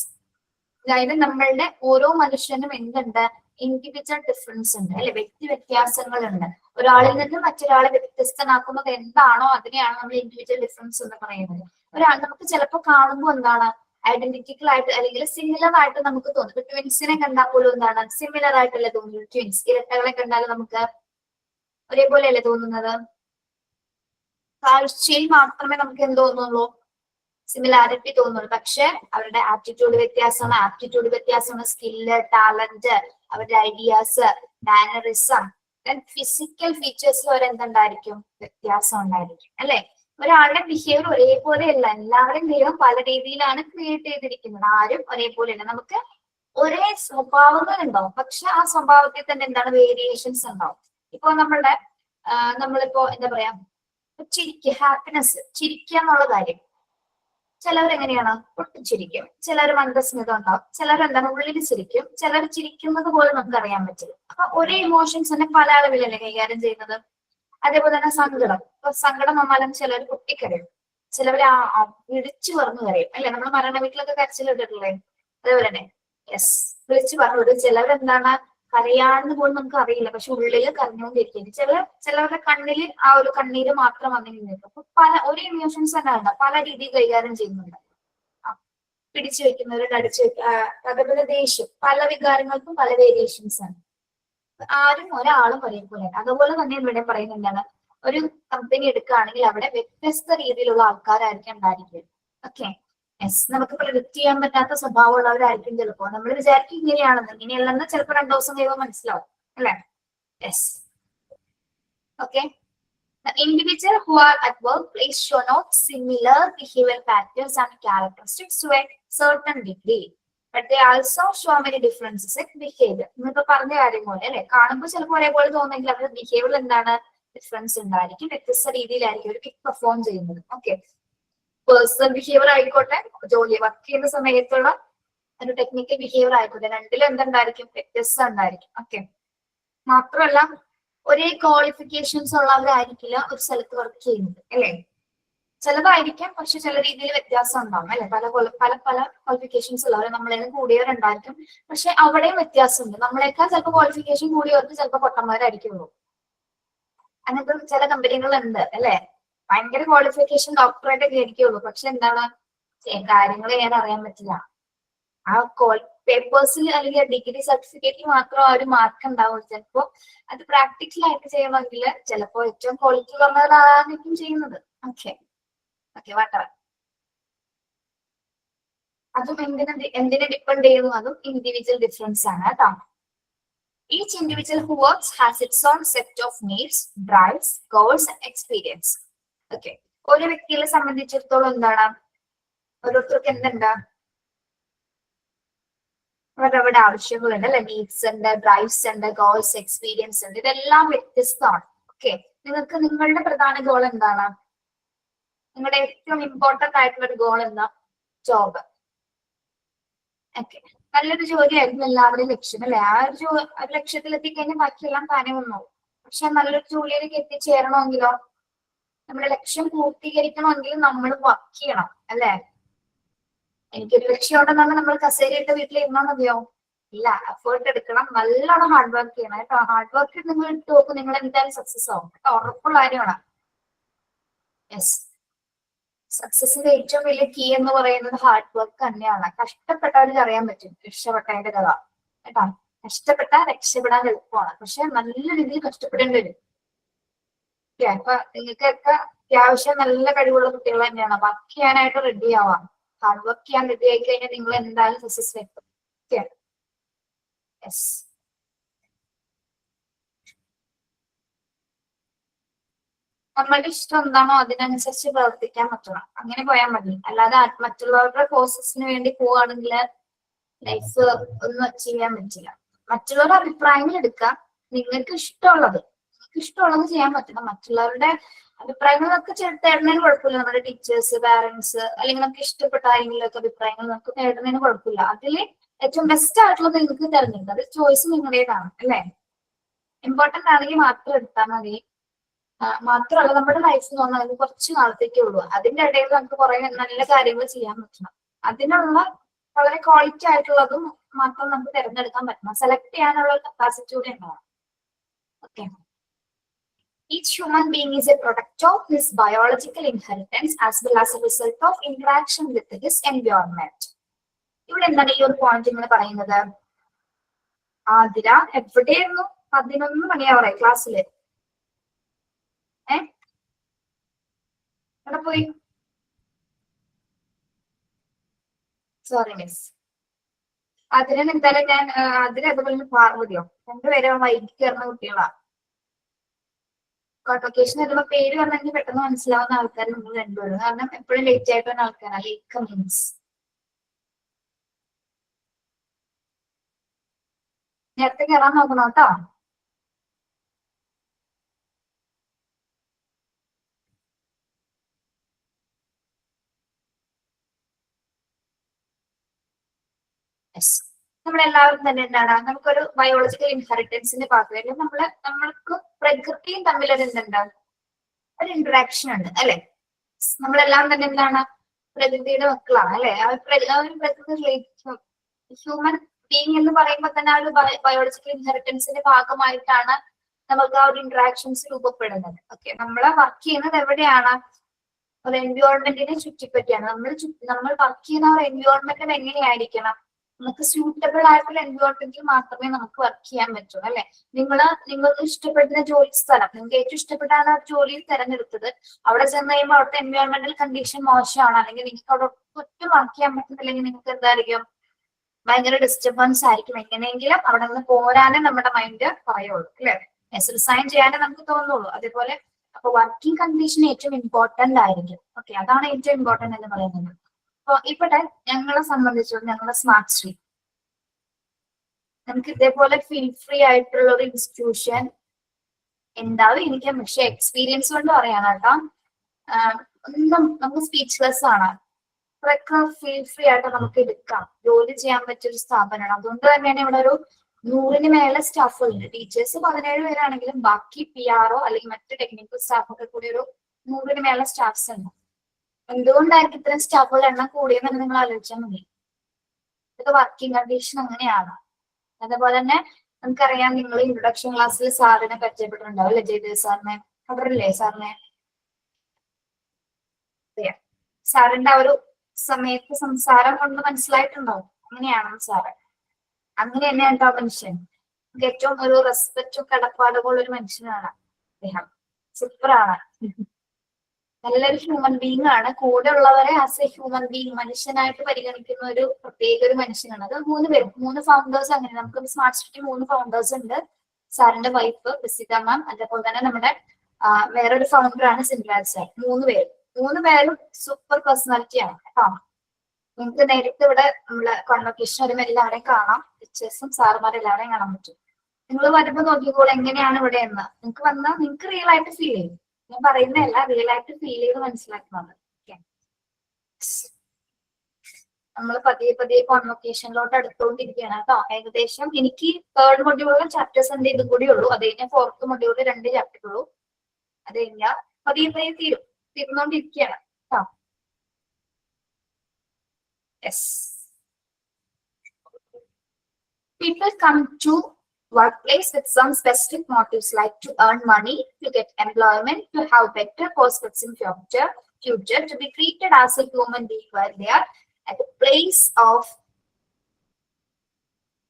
അതായത് നമ്മളുടെ ഓരോ മനുഷ്യനും എന്തുണ്ട്? ഇൻഡിവിജ്വൽ ഡിഫറൻസ് ഉണ്ട് അല്ലെ, വ്യക്തി വ്യത്യാസങ്ങളുണ്ട്. ഒരാളിൽ നിന്ന് മറ്റൊരാളെ വ്യത്യസ്തനാക്കുന്നത് എന്താണോ അതിനെയാണ് നമ്മൾ ഇൻഡിവിജ്വൽ ഡിഫറൻസ് എന്ന് പറയുന്നത്. ഒരാൾ നമുക്ക് ചിലപ്പോൾ കാണുമ്പോൾ എന്താണ് ഐഡന്റിറ്റിക്കൽ ആയിട്ട് അല്ലെങ്കിൽ സിമിലർ ആയിട്ട് നമുക്ക് തോന്നും. ഇപ്പൊ ട്വിൻസിനെ കണ്ടാൽ പോലും എന്താണ് സിമിലർ ആയിട്ടല്ലേ തോന്നുന്നത്? ട്വിൻസ് ഇരട്ടകളെ കണ്ടാൽ നമുക്ക് ഒരേപോലെ അല്ലേ തോന്നുന്നത്? കാഴ്ചയിൽ മാത്രമേ നമുക്ക് എന്ത് തോന്നുള്ളൂ? സിമിലാരിറ്റി തോന്നുള്ളൂ. പക്ഷെ അവരുടെ ആപ്റ്റിറ്റ്യൂഡ് വ്യത്യാസമാണ്, ആപ്റ്റിറ്റ്യൂഡ് വ്യത്യാസമാണ്, സ്കില്ല്, ടാലന്റ്, അവരുടെ ഐഡിയാസ്, മാനറിസം, ഫിസിക്കൽ ഫീച്ചേഴ്സിൽ അവരെന്തുണ്ടായിരിക്കും? വ്യത്യാസം ഉണ്ടായിരിക്കും അല്ലെ. ഒരാളുടെ ബിഹേവിയർ ഒരേപോലെയല്ല. എല്ലാവരുടെയും ദൈവം പല രീതിയിലാണ് ക്രിയേറ്റ് ചെയ്തിരിക്കുന്നത്. ആരും ഒരേപോലെയല്ല. നമുക്ക് ഒരേ സ്വഭാവങ്ങൾ ഉണ്ടാവും, പക്ഷെ ആ സ്വഭാവത്തിൽ തന്നെ എന്താണ് വേരിയേഷൻസ് ഉണ്ടാവും. ഇപ്പൊ നമ്മളിപ്പോ എന്താ പറയാ, ചിരിക്കുക, ഹാപ്പിനെസ്, ചിരിക്കുക എന്നുള്ള കാര്യം ചിലവരെങ്ങനെയാണ്? പൊട്ടിച്ചിരിക്കും. ചിലർ മന്ദസ്മിതം ഉണ്ടാവും. ചിലർ എന്താണ് ഉള്ളിൽ ചിരിക്കും. ചിലർ ചിരിക്കുന്നത് പോലും നമുക്ക് അറിയാൻ പറ്റില്ല. അപ്പൊ ഒരേ ഇമോഷൻസ് തന്നെ പല അളവിലല്ലേ കൈകാര്യം ചെയ്യുന്നത്. അതേപോലെ തന്നെ സങ്കടം. ഇപ്പൊ സങ്കടം വന്നാലും ചിലർ പൊട്ടിക്കരയും, ചിലവർ വിളിച്ചു പറഞ്ഞു കരയും അല്ലെ. നമ്മൾ മരണ വീട്ടിലൊക്കെ കരച്ചിലിട്ടിട്ടില്ലേ? അതേപോലെ തന്നെ യെസ്, വിളിച്ചു പറഞ്ഞു വിടും. ചിലവരെന്താണ് കരയാണെന്ന് പോലും നമുക്ക് അറിയില്ല, പക്ഷെ ഉള്ളിൽ കരഞ്ഞുകൊണ്ടിരിക്കുന്നു. ചിലവരുടെ കണ്ണിൽ ആ ഒരു കണ്ണീര് മാത്രം വന്നിട്ട് നിൽക്കും. അപ്പൊ പല ഒരേ ഇമോഷൻസ് തന്നെ ഉണ്ട്, പല രീതിയിൽ കൈകാര്യം ചെയ്യുന്നുണ്ട്. പിടിച്ചു വെക്കുന്നവരുടെ അടിച്ചു വെക്കുക, അതേപോലെ ദേഷ്യം, പല വികാരങ്ങൾക്കും പല വേരിയേഷൻസ് ആണ്. ആരും ഒരാളും ഒരേപോലെ. അതുപോലെ തന്നെ ഇവിടെ പറയുന്നുണ്ടാണ്, ഒരു കമ്പനി എടുക്കുകയാണെങ്കിൽ അവിടെ വ്യത്യസ്ത രീതിയിലുള്ള ആൾക്കാരായിരിക്കും ഉണ്ടായിരിക്കും. ഓക്കെ, യെസ്, നമുക്ക് പ്രെഡിക്ട് ചെയ്യാൻ പറ്റാത്ത സ്വഭാവമുള്ളവരായിരിക്കും ചിലപ്പോൾ. നമ്മൾ വിചാരിക്കും ഇങ്ങനെയാണെന്ന്, ഇങ്ങനെയല്ലെന്ന് ചിലപ്പോൾ 2 ദിവസം കഴിയുമ്പോൾ മനസ്സിലാവും അല്ലെ. Yes, okay. The individual who are at workplace show not similar behavior patterns and characteristics to a certain degree, but they also show many differences in behavior. ഇന്നിപ്പോ പറഞ്ഞ കാര്യം പോലെ അല്ലെ, കാണുമ്പോൾ ചിലപ്പോൾ ഒരേപോലെ തോന്നുമെങ്കിൽ അവരുടെ ബിഹേവിയർ എന്താണ് ഡിഫറൻസ് ഉണ്ടായിരിക്കും, വ്യത്യസ്ത രീതിയിലായിരിക്കും അവർ പെർഫോം ചെയ്യുന്നത്. ഓക്കെ, പേഴ്സണൽ ബിഹേവിയർ ആയിക്കോട്ടെ, ജോലി വർക്ക് ചെയ്യുന്ന സമയത്തുള്ള ഒരു ടെക്നിക്കൽ ബിഹേവിയർ ആയിക്കോട്ടെ, രണ്ടിലും എന്തുണ്ടായിരിക്കും? വ്യത്യസ്തം ഉണ്ടായിരിക്കും. ഓക്കെ, മാത്രമല്ല ഒരേ ക്വാളിഫിക്കേഷൻസ് ഉള്ളവരായിരിക്കില്ല ഒരു സ്ഥലത്ത് വർക്ക് ചെയ്യുന്നത് അല്ലേ. ചിലതായിരിക്കാം, പക്ഷെ ചില രീതിയിൽ വ്യത്യാസം ഉണ്ടാവും അല്ലെ. പല പല പല ക്വാളിഫിക്കേഷൻസ് ഉള്ളവർ നമ്മളെല്ലാം കൂടിയവരുണ്ടായിരിക്കും, പക്ഷെ അവിടെയും വ്യത്യാസമുണ്ട്. നമ്മളെക്കാൾ ചിലപ്പോൾ ക്വാളിഫിക്കേഷൻ കൂടിയവർക്ക് ചിലപ്പോൾ പൊട്ടന്മാരായിരിക്കുള്ളൂ. അങ്ങനത്തെ ചില കമ്പനികളുണ്ട് അല്ലെ. ഭയങ്കര ക്വാളിഫിക്കേഷൻ ഡോക്ടറായിട്ട് ആയിരിക്കുള്ളൂ, പക്ഷെ എന്താണ് കാര്യങ്ങൾ ചെയ്യാൻ അറിയാൻ പറ്റില്ല. ആ പേപ്പേഴ്സിൽ അല്ലെങ്കിൽ ഡിഗ്രി സർട്ടിഫിക്കറ്റിൽ മാത്രം ആ ഒരു മാർക്ക് ഉണ്ടാവും. ചിലപ്പോ അത് പ്രാക്ടിക്കൽ ആയിട്ട് ചെയ്യണമെങ്കിൽ ചിലപ്പോ ഏറ്റവും ക്വാളിറ്റി കുറഞ്ഞവരായിരിക്കും ചെയ്യുന്നത്. Okay okay water. അതും എന്തിനെ ഡിപ്പെൻഡ് ചെയ്യുന്നു, അതും ഇൻഡിവിജ്വൽ ഡിഫറൻസ് ആണ് കേട്ടോ. Each individual who works has its own set of needs, drives, goals and experience. Okay. ഒരു വ്യക്തിയെ സംബന്ധിച്ചിടത്തോളം എന്താണ്, ഓരോരുത്തർക്ക് എന്തുണ്ട്, അവരുടെ ആവശ്യങ്ങളുണ്ട് അല്ലെ. നീഡ്സ് ഉണ്ട്, ഡ്രൈവ്സ് ഉണ്ട്, ഗോൾസ്, എക്സ്പീരിയൻസ് ഉണ്ട്. ഇതെല്ലാം വ്യത്യസ്തമാണ്. ഓക്കെ. നിങ്ങൾക്ക് നിങ്ങളുടെ പ്രധാന ഗോൾ എന്താണ്? നിങ്ങളുടെ ഏറ്റവും ഇമ്പോർട്ടന്റ് ആയിട്ടുള്ള ഒരു ഗോൾ എന്താ? ജോബ്. ഓക്കെ. നല്ലൊരു ജോലിയായിരുന്നു എല്ലാവരുടെയും ലക്ഷ്യം അല്ലെ. ആ ഒരു ലക്ഷ്യത്തിൽ എത്തിക്കഴിഞ്ഞാൽ ബാക്കിയെല്ലാം താനെ വന്നു. പക്ഷെ നല്ലൊരു ജോലിയിലേക്ക് എത്തിച്ചേരണമെങ്കിലോ, നമ്മുടെ ലക്ഷ്യം പൂർത്തീകരിക്കണമെങ്കിൽ നമ്മൾ വർക്ക് ചെയ്യണം അല്ലെ. എനിക്കൊരു ലക്ഷ്യം ഉണ്ടെന്നാണ് നമ്മൾ കസേരയിട്ട് വീട്ടിൽ ഇരുന്നാൽ മതിയോ? ഇല്ല, എഫേർട്ട് എടുക്കണം, നല്ലോണം ഹാർഡ് വർക്ക് ചെയ്യണം കേട്ടോ. ഹാർഡ് വർക്ക് നിങ്ങൾ ഇട്ട് നോക്കും, നിങ്ങൾ എന്തായാലും സക്സസ് ആവും കേട്ടോ. ഉറപ്പുള്ള കാര്യമാണ്. യെസ്, സക്സസിന്റെ ഏറ്റവും വലിയ കീ എന്ന് പറയുന്നത് ഹാർഡ് വർക്ക് തന്നെയാണ്. കഷ്ടപ്പെട്ടവർക്ക് അറിയാൻ പറ്റും രക്ഷപ്പെട്ടതിന്റെ കഥ കേട്ടോ. കഷ്ടപ്പെട്ടാൽ രക്ഷപ്പെടാൻ എളുപ്പമാണ്, പക്ഷെ നല്ല രീതിയിൽ കഷ്ടപ്പെടേണ്ടി വരും. അപ്പൊ നിങ്ങൾക്കൊക്കെ അത്യാവശ്യം നല്ല കഴിവുള്ള കുട്ടികൾ തന്നെയാണ്. വർക്ക് ചെയ്യാനായിട്ട് റെഡി ആവാം. ഹാർഡ് വർക്ക് ചെയ്യാൻ റെഡി ആയി കഴിഞ്ഞാൽ നിങ്ങൾ എന്തായാലും സക്സസ് എത്തും. ഓക്കെ. യെസ്. നമ്മളുടെ ഇഷ്ടം എന്താണോ അതിനനുസരിച്ച് പ്രവർത്തിക്കാൻ പറ്റണം. അങ്ങനെ പോയാൽ മതി. അല്ലാതെ മറ്റുള്ളവരുടെ പ്രോസസ്സിന് വേണ്ടി പോവുകയാണെങ്കിൽ ലൈഫ് ഒന്നും അച്ചീവ് ചെയ്യാൻ പറ്റില്ല. മറ്റുള്ളവരുടെ അഭിപ്രായങ്ങൾ എടുക്കുക, നിങ്ങൾക്ക് ഇഷ്ടമുള്ളത് ചെയ്യാൻ പറ്റണം. മറ്റുള്ളവരുടെ അഭിപ്രായങ്ങളൊക്കെ തേടുന്നതിന് കുഴപ്പമില്ല. നമ്മുടെ ടീച്ചേഴ്സ്, പാരന്റ്സ്, അല്ലെങ്കിൽ നമുക്ക് ഇഷ്ടപ്പെട്ട ആരെങ്കിലുമൊക്കെ അഭിപ്രായങ്ങൾ നമുക്ക് തേടുന്നതിന് കുഴപ്പമില്ല. അതിൽ ഏറ്റവും ബെസ്റ്റ് ആയിട്ടുള്ളത് നിങ്ങൾക്ക് തിരഞ്ഞെടുക്കുക. അത് ചോയ്സ് നിങ്ങളുടേതാണ് അല്ലെ. ഇമ്പോർട്ടന്റ് ആണെങ്കിൽ മാത്രം എടുത്താൽ മതി. മാത്രമല്ല നമ്മുടെ ലൈഫ് എന്ന് പറഞ്ഞാൽ അത് കുറച്ച് നാളത്തേക്കേ ഉള്ളൂ. അതിന്റെ ഇടയിൽ നമുക്ക് കുറെ നല്ല കാര്യങ്ങൾ ചെയ്യാൻ പറ്റണം. അതിനുള്ള വളരെ ക്വാളിറ്റി ആയിട്ടുള്ളതും മാത്രം നമുക്ക് തിരഞ്ഞെടുക്കാൻ പറ്റണം. സെലക്ട് ചെയ്യാനുള്ള കപ്പാസിറ്റി കൂടി ഉണ്ടാവും. Okay. Each human being is a product of his biological inheritance as well as a result of interaction with his environment. ഇവിടെ എന്താണ് ഈ ഒരു പോയിന്റ് ഇങ്ങനെ പറയുന്നത്? ആതിര എവിടെയായിരുന്നു? 11 മണിയാവറേ ക്ലാസ്സില്. എവിടെ പോയി? Sorry miss. അതിന് എന്തായാലും ഞാൻ അതുപോലെ പാർവതിയോ രണ്ടുപേരെ വൈകി കയറുന്ന കുട്ടികളാ. കോൺവൊക്കേഷൻ വരുമ്പോ പേര് പറഞ്ഞെങ്കിൽ പെട്ടെന്ന് മനസ്സിലാവുന്ന ആൾക്കാർ നമ്മൾ രണ്ടുപേരും. കാരണം എപ്പോഴും ലേറ്റ് ആയിട്ട് വരുന്ന ആൾക്കാരാണ്. ലേക്ക് മീൻസ് നേരത്തെ കയറാൻ നോക്കണം കേട്ടോ. നമ്മളെല്ലാവരും തന്നെ എന്താണ്, നമുക്കൊരു ബയോളജിക്കൽ ഇൻഹെറിറ്റൻസിന്റെ ഭാഗമായിട്ട് നമ്മൾക്ക് പ്രകൃതിയും തമ്മിലൊരു എന്തുണ്ട്, ഒരു ഇന്ററാക്ഷൻ ഉണ്ട് അല്ലെ. നമ്മളെല്ലാം തന്നെ എന്താണ്, പ്രകൃതിയുടെ മക്കളാണ് അല്ലെ. ആ ഒരു പ്രകൃതി ഹ്യൂമൻ ബീങ് എന്ന് പറയുമ്പോൾ തന്നെ ആ ഒരു ബയോളജിക്കൽ ഇൻഹെറിറ്റൻസിന്റെ ഭാഗമായിട്ടാണ് നമുക്ക് ആ ഒരു ഇന്ററാക്ഷൻസ് രൂപപ്പെടുന്നത്. ഓക്കെ. നമ്മളെ വർക്ക് ചെയ്യുന്നത് എവിടെയാണ്? ഒരു എൻവയോൺമെന്റിനെ ചുറ്റിപ്പറ്റിയാണ്. നമ്മൾ വർക്ക് ചെയ്യുന്ന ഒരു എൻവയോൺമെന്റിൽ എങ്ങനെയായിരിക്കണം? നമുക്ക് സ്യൂട്ടബിൾ ആയിട്ടുള്ള എൻവയോൺമെന്റിൽ മാത്രമേ നമുക്ക് വർക്ക് ചെയ്യാൻ പറ്റൂ അല്ലെ. നിങ്ങൾക്ക് ഇഷ്ടപ്പെടുന്ന ജോലി സ്ഥലം, നിങ്ങൾക്ക് ഏറ്റവും ഇഷ്ടപ്പെട്ടാണ് ആ ജോലിയിൽ തെരഞ്ഞെടുത്തത്. അവിടെ ചെന്ന് കഴിയുമ്പോൾ അവിടുത്തെ എൻവയോൺമെന്റൽ കണ്ടീഷൻ മോശമാണ്, അല്ലെങ്കിൽ നിങ്ങൾക്ക് അവിടെ ഒട്ടും വർക്ക് ചെയ്യാൻ പറ്റുന്നില്ലെങ്കിൽ നിങ്ങൾക്ക് എന്തായിരിക്കും, ഭയങ്കര ഡിസ്റ്റർബൻസ് ആയിരിക്കും. എങ്ങനെയെങ്കിലും അവിടെ നിന്ന് പോരാനേ നമ്മുടെ മൈൻഡ് പറയുള്ളൂ അല്ലെ. റിസൈൻ ചെയ്യാനേ നമുക്ക് തോന്നുള്ളൂ. അതേപോലെ അപ്പൊ വർക്കിംഗ് കണ്ടീഷൻ ഏറ്റവും ഇമ്പോർട്ടന്റ് ആയിരിക്കും. ഓക്കെ, അതാണ് ഏറ്റവും ഇമ്പോർട്ടന്റ് എന്ന് പറയുന്നത്. അപ്പൊ ഇവിടെ ഞങ്ങളെ സംബന്ധിച്ചിടത്തോളം ഞങ്ങളുടെ സ്മാർട്ട് സ്ട്രീം നമുക്ക് ഇതേപോലെ ഫീൽ ഫ്രീ ആയിട്ടുള്ള ഒരു ഇൻസ്റ്റിറ്റ്യൂഷൻ ഉണ്ടാവും എനിക്ക്. പക്ഷെ എക്സ്പീരിയൻസ് കൊണ്ട് പറയാണ് കേട്ടോ, ഒന്നും നമുക്ക് സ്പീച്ച്ലെസ് ആണ്. അത്രയൊക്കെ ഫീൽ ഫ്രീ ആയിട്ട് നമുക്ക് എടുക്കാം, ജോലി ചെയ്യാൻ പറ്റിയൊരു സ്ഥാപനമാണ്. അതുകൊണ്ട് തന്നെയാണ് ഇവിടെ ഒരു 100-ന് മേലെ സ്റ്റാഫുകളുണ്ട്. ടീച്ചേഴ്സ് 17 പേരാണെങ്കിലും ബാക്കി PR അല്ലെങ്കിൽ മറ്റ് ടെക്നിക്കൽ സ്റ്റാഫൊക്കെ കൂടി ഒരു 100-ന് മേലെ സ്റ്റാഫ്സ് ഉണ്ട്. എന്തുകൊണ്ടായിരിക്കും ഇത്തരം സ്റ്റാഫുകളുടെ എണ്ണം കൂടിയെന്ന് നിങ്ങൾ ആലോചിച്ചാൽ മതി. ഇതൊക്കെ വർക്കിംഗ് കണ്ടീഷൻ അങ്ങനെയാണ്. അതേപോലെ തന്നെ നമുക്കറിയാം, നിങ്ങൾ ഇൻട്രൊഡക്ഷൻ ക്ലാസ്സിൽ സാറിനെ പരിചയപ്പെട്ടിട്ടുണ്ടാവും അല്ലെ, ജയദേവ് സാറിനെ. അവരല്ലേ സാറിനെ? സാറിന്റെ ആ ഒരു സമയത്ത് സംസാരം കൊണ്ട് മനസ്സിലായിട്ടുണ്ടാവും അങ്ങനെയാണ് സാറ്. അങ്ങനെ തന്നെയാണ് ആ മനുഷ്യൻ. ഏറ്റവും ഒരു റെസ്പെക്റ്റും കടപ്പാടുമുള്ള ഒരു മനുഷ്യനാണ് അദ്ദേഹം. സൂപ്പറാണ്. നല്ലൊരു ഹ്യൂമൻ ബീങ് ആണ്. കൂടെ ഉള്ളവരെ ആസ് എ ഹ്യൂമൻ ബീങ്, മനുഷ്യനായിട്ട് പരിഗണിക്കുന്ന ഒരു പ്രത്യേക ഒരു മനുഷ്യനാണ്. അത് 3 പേരും, 3 ഫൗണ്ടേഴ്സ്. അങ്ങനെ നമുക്ക് സ്മാർട്ട് സിറ്റി 3 ഫൗണ്ടേഴ്സ് ഉണ്ട്. സാറിന്റെ വൈഫ് ബസിത മാം, അതേപോലെ തന്നെ നമ്മുടെ വേറൊരു ഫൗണ്ടറാണ് സിൻരാജ് സാർ. 3 പേരും സൂപ്പർ പേഴ്സണാലിറ്റി ആണ് കേട്ടോ. നിങ്ങൾക്ക് നേരിട്ട് ഇവിടെ നമ്മളെ കോൺവൊക്കേഷൻ വരുമ്പോൾ എല്ലാവരെയും കാണാം. ടീച്ചേഴ്സും സാറുമാരെല്ലാവരെയും കാണാൻ പറ്റും. നിങ്ങൾ വരുമ്പോൾ നോക്കിക്കോളൂ എങ്ങനെയാണ് ഇവിടെ എന്ന്. നിങ്ങൾക്ക് വന്നാൽ നിങ്ങൾക്ക് റിയൽ ആയിട്ട് ഫീൽ ചെയ്യും. ഞാൻ പറയുന്നതല്ല, റിയൽ ആയിട്ട് ഫീൽ ചെയ്ത് മനസ്സിലാക്കുന്നത്. നമ്മൾ പതിയെ പതിയെ കോൺവൊക്കേഷനിലോട്ട് അടുത്തുകൊണ്ടിരിക്കുകയാണ് കേട്ടോ. ഏകദേശം എനിക്ക് 3rd മൊഡ്യൂളിലെ ചാപ്റ്റേഴ്സിന്റെ ഇതും കൂടി ഉള്ളൂ. അത് കഴിഞ്ഞാൽ 4th മൊഡ്യൂളിൽ 2 ചാപ്റ്റർ ഉള്ളൂ. അത് കഴിഞ്ഞാൽ പതിയെ പതിയെ തീർന്നുകൊണ്ടിരിക്കുകയാണ് കേട്ടോ. Yes. People come to workplace with some specific motives, like to earn money, to get employment, to have better prospects in future, to be treated as a human being while they are at the place of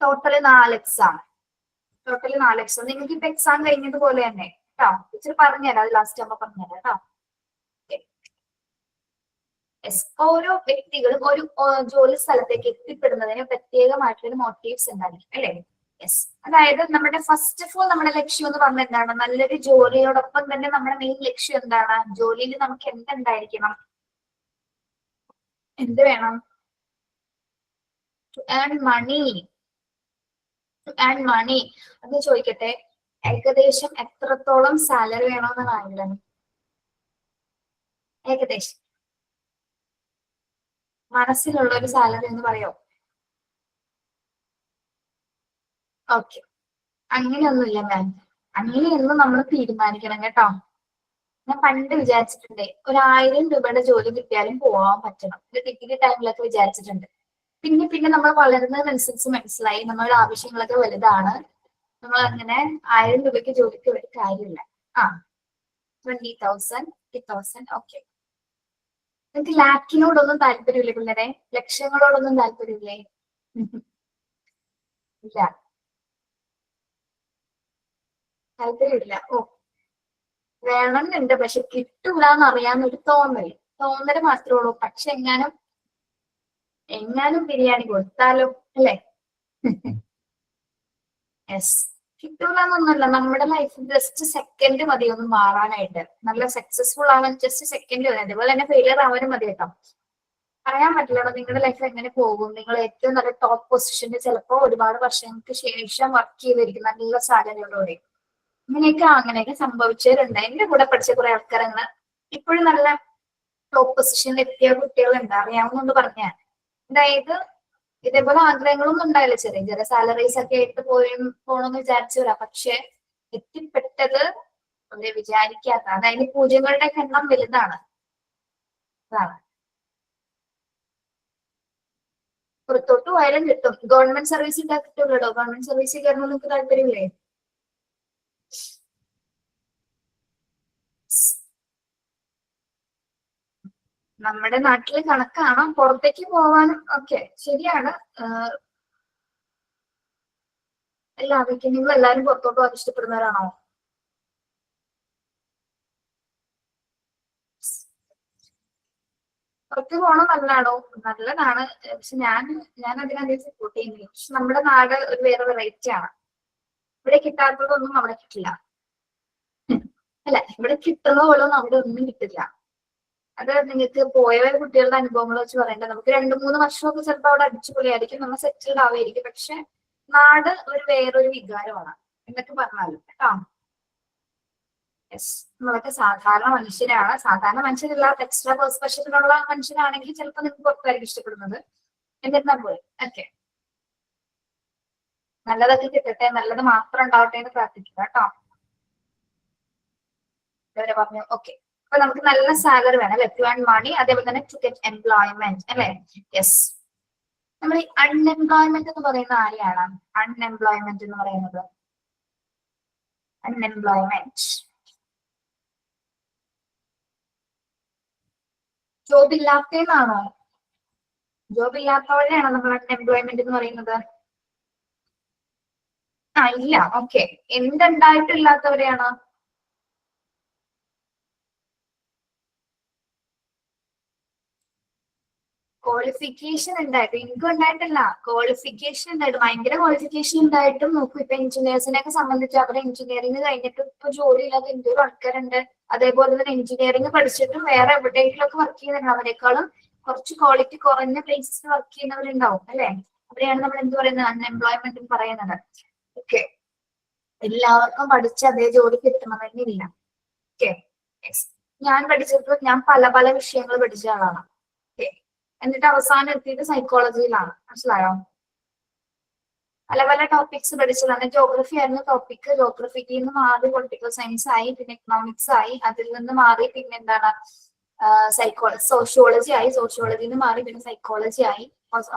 total 4 exam. Total 4 exam. നിങ്ങൾക്ക് ഇപ്പൊ എക്സാം കഴിഞ്ഞതുപോലെ തന്നെ കേട്ടോ. ടീച്ചർ പറഞ്ഞുതരാം, അത് ലാസ്റ്റ് ആകുമ്പോൾ പറഞ്ഞുതരാം കേട്ടോ. ഓരോ വ്യക്തികളും ഒരു ജോലി സ്ഥലത്തേക്ക് എത്തിപ്പെടുന്നതിന് പ്രത്യേകമായിട്ടുള്ള മോട്ടീവ്സ് ഉണ്ടായിരിക്കും അല്ലെ. യെസ്, അതായത് നമ്മുടെ ഫസ്റ്റ് ഓഫ് ഓൾ നമ്മുടെ ലക്ഷ്യം എന്ന് പറഞ്ഞാൽ എന്താണ്? നല്ലൊരു ജോലിയോടൊപ്പം തന്നെ നമ്മുടെ മെയിൻ ലക്ഷ്യം എന്താണ്? ജോലിയിൽ നമുക്ക് എന്തുണ്ടായിരിക്കണം? എന്ത് വേണം? To earn money. To earn money. അത് ചോദിക്കട്ടെ, ഏകദേശം എത്രത്തോളം സാലറി വേണമെന്നാണ് ആഗ്രഹം? ഏകദേശം മനസ്സിലുള്ള ഒരു സാലറി എന്ന് പറയോ? ഓക്കെ, അങ്ങനെയൊന്നുമില്ല മാം. അങ്ങനെയൊന്നും നമ്മൾ തീരുമാനിക്കണം കേട്ടോ. ഞാൻ പണ്ട് വിചാരിച്ചിട്ടുണ്ട്, 1000 രൂപയുടെ ജോലി കിട്ടിയാലും പോവാൻ പറ്റണം. ഒരു ഡിഗ്രി ടൈമിലൊക്കെ വിചാരിച്ചിട്ടുണ്ട്. പിന്നെ നമ്മൾ വളരുന്നതിനനുസരിച്ച് മനസ്സിലായി നമ്മളുടെ ആവശ്യങ്ങളൊക്കെ വലുതാണ്. നമ്മൾ അങ്ങനെ 1000 രൂപയ്ക്ക് ജോലിക്ക് ഒരു കാര്യമില്ല. 20,000, 50,000. ഓക്കെ, നിങ്ങൾക്ക് ലാക്കിനോടൊന്നും താല്പര്യമില്ലേ പിള്ളേരെ? ലക്ഷ്യങ്ങളോടൊന്നും താല്പര്യമില്ലേ? ഇല്ല, താല്പര്യമില്ല. ഓ, വേണമെന്നുണ്ട്, പക്ഷെ കിട്ടൂല എന്നറിയാന്നൊരു തോന്നല് മാത്രമേ ഉള്ളൂ. പക്ഷെ എങ്ങാനും ബിരിയാണി കൊടുത്താലോ അല്ലേ? യെസ്, കിട്ടൂലെന്നൊന്നുമല്ല. നമ്മുടെ ലൈഫ് ജസ്റ്റ് സെക്കൻഡ് മതി ഒന്ന് മാറാനായിട്ട്. നല്ല സക്സസ്ഫുൾ ആവാൻ ജസ്റ്റ് സെക്കൻഡ് മതി. അതേപോലെ തന്നെ ഫെയിലിയർ ആവാനും മതി കേട്ടോ. പറയാൻ പറ്റില്ലല്ലോ നിങ്ങളുടെ ലൈഫ് എങ്ങനെ പോകും. നിങ്ങൾ ഏറ്റവും നല്ല ടോപ്പ് പൊസിഷനിൽ ചിലപ്പോൾ ഒരുപാട് വർഷങ്ങൾക്ക് ശേഷം വർക്ക് ചെയ്തിരിക്കും നല്ല സാലറിയോടുകൂടി. അങ്ങനെയൊക്കെ സംഭവിച്ചവരുണ്ട്. എന്റെ കൂടെ പഠിച്ച കുറെ ആൾക്കാരങ്ങൾ ഇപ്പോഴും നല്ല ടോപ്പ് പൊസിഷനിൽ എത്തിയ കുട്ടികളുണ്ട്. അറിയാവുന്നൊന്ന് പറഞ്ഞാൽ, അതായത് ഇതേപോലെ ആഗ്രഹങ്ങളൊന്നും ഉണ്ടായില്ല. ചെറിയ ചെറിയ സാലറീസ് ഒക്കെ ആയിട്ട് പോകണമെന്ന് വിചാരിച്ചവരാ. പക്ഷെ എത്തിപ്പെട്ടത് അവരെ വിചാരിക്കാത്ത, അതായത് പൂജ്യങ്ങളുടെ എണ്ണം വലുതാണ്. അതാണ്. പുറത്തോട്ട് പോയാലും കിട്ടും. ഗവൺമെന്റ് സർവീസ് കിട്ടുള്ളൂ. ഗവൺമെന്റ് സർവീസിൽ കയറുമ്പോൾ നിങ്ങൾക്ക് താല്പര്യമില്ലേ? നമ്മുടെ നാട്ടില് കണക്കാണോ? പുറത്തേക്ക് പോവാനും ഒക്കെ ശരിയാണ്. അതൊക്കെ നിങ്ങൾ എല്ലാവരും പുറത്തോട്ട് പോകാൻ ഇഷ്ടപ്പെടുന്നവരാണോ? പുറത്ത് പോകണം നല്ലതാണോ? നല്ലതാണ്. പക്ഷെ ഞാൻ അതിനധികം സപ്പോർട്ട് ചെയ്യുന്നില്ല. പക്ഷെ നമ്മുടെ നാട് ഒരു വേറെ വെറൈറ്റി ആണ്. ഇവിടെ കിട്ടാത്തതൊന്നും അവിടെ കിട്ടില്ല. അല്ല, ഇവിടെ കിട്ടുന്ന പോലെ ഒന്നും അവിടെ ഒന്നും കിട്ടില്ല. അത് നിങ്ങൾക്ക് പോയ കുട്ടികളുടെ അനുഭവങ്ങൾ വെച്ച് പറയേണ്ടത്. നമുക്ക് 2-3 വർഷമൊക്കെ ചിലപ്പോൾ അവിടെ അടിച്ചുപൊളിയായിരിക്കും, നമ്മൾ സെറ്റിൽഡ് ആവുമായിരിക്കും. പക്ഷെ നാട് ഒരു വേറൊരു വികാരമാണ് എന്നൊക്കെ പറഞ്ഞാലും കേട്ടോ. യെസ്, നമ്മളൊക്കെ സാധാരണ മനുഷ്യരാണ്. സാധാരണ മനുഷ്യരില്ലാത്ത എക്സ്ട്രാ പെർസ്പെക്ഷനുള്ള മനുഷ്യരാണെങ്കിൽ ചിലപ്പോൾ നിങ്ങൾക്ക് പുറത്തായിരിക്കും ഇഷ്ടപ്പെടുന്നത്. എന്നിരുന്നാൽ പോയി ഓക്കെ, നല്ലതൊക്കെ കിട്ടട്ടെ, നല്ലത് മാത്രം ഉണ്ടാവട്ടെ എന്ന് പ്രാർത്ഥിക്കുക കേട്ടോ. ഇവരെ പറഞ്ഞു. ഓക്കെ, അപ്പൊ നമുക്ക് നല്ല സാലറി വേണം അല്ലെ, ടു ഏൺ മണി, അതേപോലെ തന്നെ ടു ഗെറ്റ് എംപ്ലോയ്മെന്റ് അല്ലെ. യെസ്. നമ്മൾ ഈ അൺഎംപ്ലോയ്മെന്റ് എന്ന് പറയുന്ന ആരെയാണ് അൺഎംപ്ലോയ്മെന്റ് എന്ന് പറയുന്നത്? അൺഎംപ്ലോയ്മെന്റ്, ജോബ് ഇല്ലാത്തതാണോ? ജോബ് ഇല്ലാത്തവരെയാണോ നമ്മൾ അൺഎംപ്ലോയ്മെന്റ് എന്ന് പറയുന്നത്? ഇല്ല. ഓക്കെ. എന്തുണ്ടായിട്ടില്ലാത്തവരെയാണ്? ക്വാളിഫിക്കേഷൻ ഉണ്ടായിട്ട്, ഇൻകം ഉണ്ടായിട്ടല്ല, ക്വാളിഫിക്കേഷൻ ഉണ്ടായിട്ട്, ഭയങ്കര ക്വാളിഫിക്കേഷൻ ഉണ്ടായിട്ടും നോക്കൂ, ഇപ്പൊ എഞ്ചിനീയേഴ്സിനെ ഒക്കെ സംബന്ധിച്ച് അവരെ എഞ്ചിനീയറിംഗ് കഴിഞ്ഞിട്ട് ഇപ്പൊ ജോലി ഇല്ലാതെ എന്തോരം ആൾക്കാരുണ്ട്. അതേപോലെ തന്നെ എഞ്ചിനീയറിംഗ് പഠിച്ചിട്ടും വേറെ എവിടെയെങ്കിലുമൊക്കെ വർക്ക് ചെയ്യുന്നുണ്ട്, അവരെക്കാളും കുറച്ച് ക്വാളിറ്റി കുറഞ്ഞ പ്ലേസസിൽ വർക്ക് ചെയ്യുന്നവരുണ്ടാവും അല്ലെ. അവിടെയാണ് നമ്മൾ എന്ത് പറയുന്നത്, അൺഎംപ്ലോയ്മെന്റ് പറയുന്നത്. ഓക്കെ. എല്ലാവർക്കും പഠിച്ച അതേ ജോലി കിട്ടണമെന്നില്ല. ഓക്കെ. ഞാൻ പഠിച്ചപ്പോൾ ഞാൻ പല പല വിഷയങ്ങൾ പഠിച്ച ആളാണ്. ഓക്കെ. എന്നിട്ട് അവസാനം എത്തിയത് സൈക്കോളജിയിലാണ്. മനസ്സിലായോ? പല പല ടോപ്പിക്സ് പഠിച്ചതാണ്. ജോഗ്രഫി ആയിരുന്നു ടോപ്പിക്. ജോഗ്രഫിക്ക് നിന്ന് മാറി പൊളിറ്റിക്കൽ സയൻസ് ആയി, പിന്നെ എക്കണോമിക്സ് ആയി, അതിൽ നിന്ന് മാറി പിന്നെ എന്താണ് സോഷ്യോളജി ആയി, സോഷ്യോളജിയിൽ നിന്ന് മാറി പിന്നെ സൈക്കോളജി ആയി,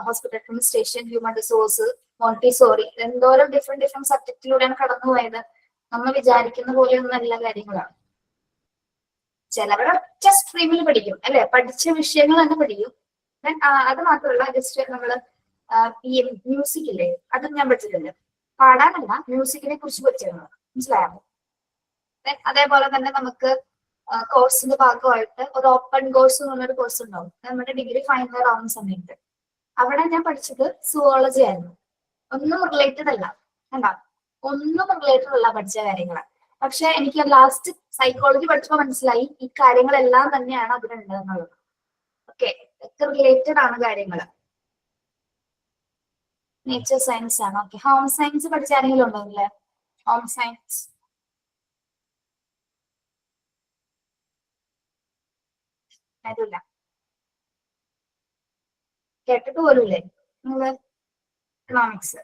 hospital administration, human resource, Montessori, എന്തോരം ഡിഫറെന്റ് സബ്ജക്റ്റിലൂടെയാണ് കടന്നു പോയത്. നമ്മൾ വിചാരിക്കുന്ന പോലെയൊന്നും നല്ല കാര്യങ്ങളാണ്. ചിലവർ ഒറ്റ സ്ട്രീമിൽ പഠിക്കും അല്ലെ, പഠിച്ച വിഷയങ്ങൾ തന്നെ പഠിക്കും. അത് മാത്രമല്ല, ജസ്റ്റ് നമ്മള് മ്യൂസിക് ഇല്ലേ, അതും ഞാൻ പഠിച്ചിട്ടുണ്ട്. പാടാനല്ല, മ്യൂസിക്കിനെ കുറിച്ച് പഠിച്ചിരുന്നത്. മനസ്സിലായോ? അതേപോലെ തന്നെ നമുക്ക് കോഴ്സിന്റെ ഭാഗമായിട്ട് ഒരു ഓപ്പൺ കോഴ്സ് എന്ന് പറഞ്ഞൊരു കോഴ്സ് ഉണ്ടാവും നമ്മുടെ ഡിഗ്രി ഫൈനൽ ഇയർ ആവുന്ന സമയത്ത്. അവിടെ ഞാൻ പഠിച്ചത് സുവോളജി ആയിരുന്നു. ഒന്നും റിലേറ്റഡ് അല്ല, കണ്ടാ, ഒന്നും റിലേറ്റഡ് അല്ല പഠിച്ച കാര്യങ്ങള്. പക്ഷെ എനിക്ക് ലാസ്റ്റ് സൈക്കോളജി പഠിച്ചപ്പോൾ മനസ്സിലായി ഈ കാര്യങ്ങളെല്ലാം തന്നെയാണ് അവിടെ ഉണ്ടെന്നുള്ളത്. ഓക്കെ. ഒക്കെ റിലേറ്റഡ് ആണ് കാര്യങ്ങള്. നേച്ചർ സയൻസ് ആണ്. ഓക്കെ. ഹോം സയൻസ് പഠിച്ച ആരെങ്കിലും ഉണ്ടോ അല്ലേ? ഹോം സയൻസ് ആരുമില്ല, കേട്ടിട്ട് പോലുമില്ലേ നിങ്ങള്? എക്കണോമിക്സ്,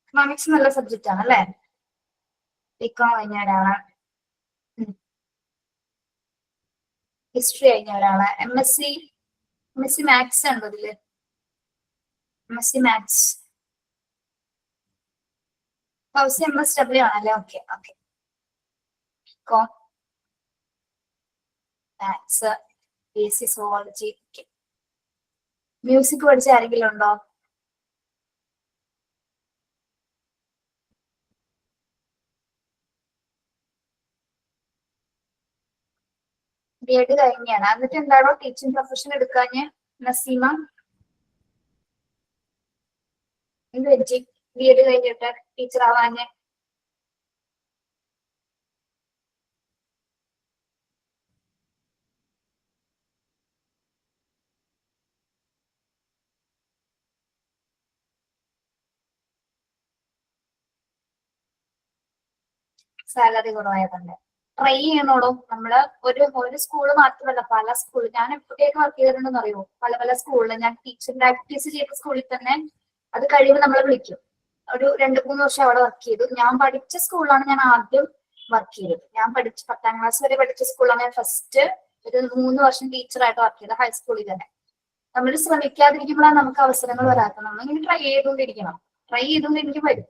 എക്കണോമിക്സ് നല്ല സബ്ജക്റ്റ് ആണ് അല്ലെ. ബികോം കഴിഞ്ഞ ഒരാള്, ഹിസ്റ്ററി കഴിഞ്ഞ ഒരാള്, എം എസ് സി മാത്സ് ഉണ്ടോ ഇതില്? M S C maths, MSW ആണല്ലേ. Okay. Okay. BCom maths, BSc zoology. Music പഠിച്ച ആരെങ്കിലും ഉണ്ടോ? B.Ed കഴിഞ്ഞാണ്. എന്നിട്ട് എന്താണോ ടീച്ചിങ് പ്രൊഫഷൻ എടുക്കാഞ്ഞ് നസീമ? എന്ത് പറ്റി B.Ed കഴിഞ്ഞിട്ട് ടീച്ചർ ആവാഞ്ഞ്? സാലറി കുറവായതുണ്ട്. ട്രൈ ചെയ്യണോടോ. നമ്മള് ഒരു സ്കൂള് മാത്രമല്ല, പല സ്കൂൾ, ഞാൻ എപ്പോഴേക്ക് വർക്ക് ചെയ്തിട്ടുണ്ടെന്ന് അറിയോ? പല പല സ്കൂളിൽ ഞാൻ ടീച്ചർ പ്രാക്ടീസ് ചെയ്ത സ്കൂളിൽ തന്നെ അത് കഴിയുമ്പോൾ നമ്മളെ വിളിക്കും. ഒരു 2-3 വർഷം അവിടെ വർക്ക് ചെയ്തു. ഞാൻ പഠിച്ച സ്കൂളിലാണ് ഞാൻ ആദ്യം വർക്ക് ചെയ്തത്. ഞാൻ 10ാം ക്ലാസ് വരെ പഠിച്ച സ്കൂളിലാണ് ഞാൻ ഫസ്റ്റ് ഒരു 3 വർഷം ടീച്ചറായിട്ട് വർക്ക് ചെയ്തത്, ഹൈസ്കൂളിൽ തന്നെ. നമ്മൾ ശ്രമിക്കാതിരിക്കുമ്പോഴാണ് നമുക്ക് അവസരങ്ങൾ വരാത്തത്. നമ്മളിങ്ങനെ ട്രൈ ചെയ്തുകൊണ്ടിരിക്കും, വരും.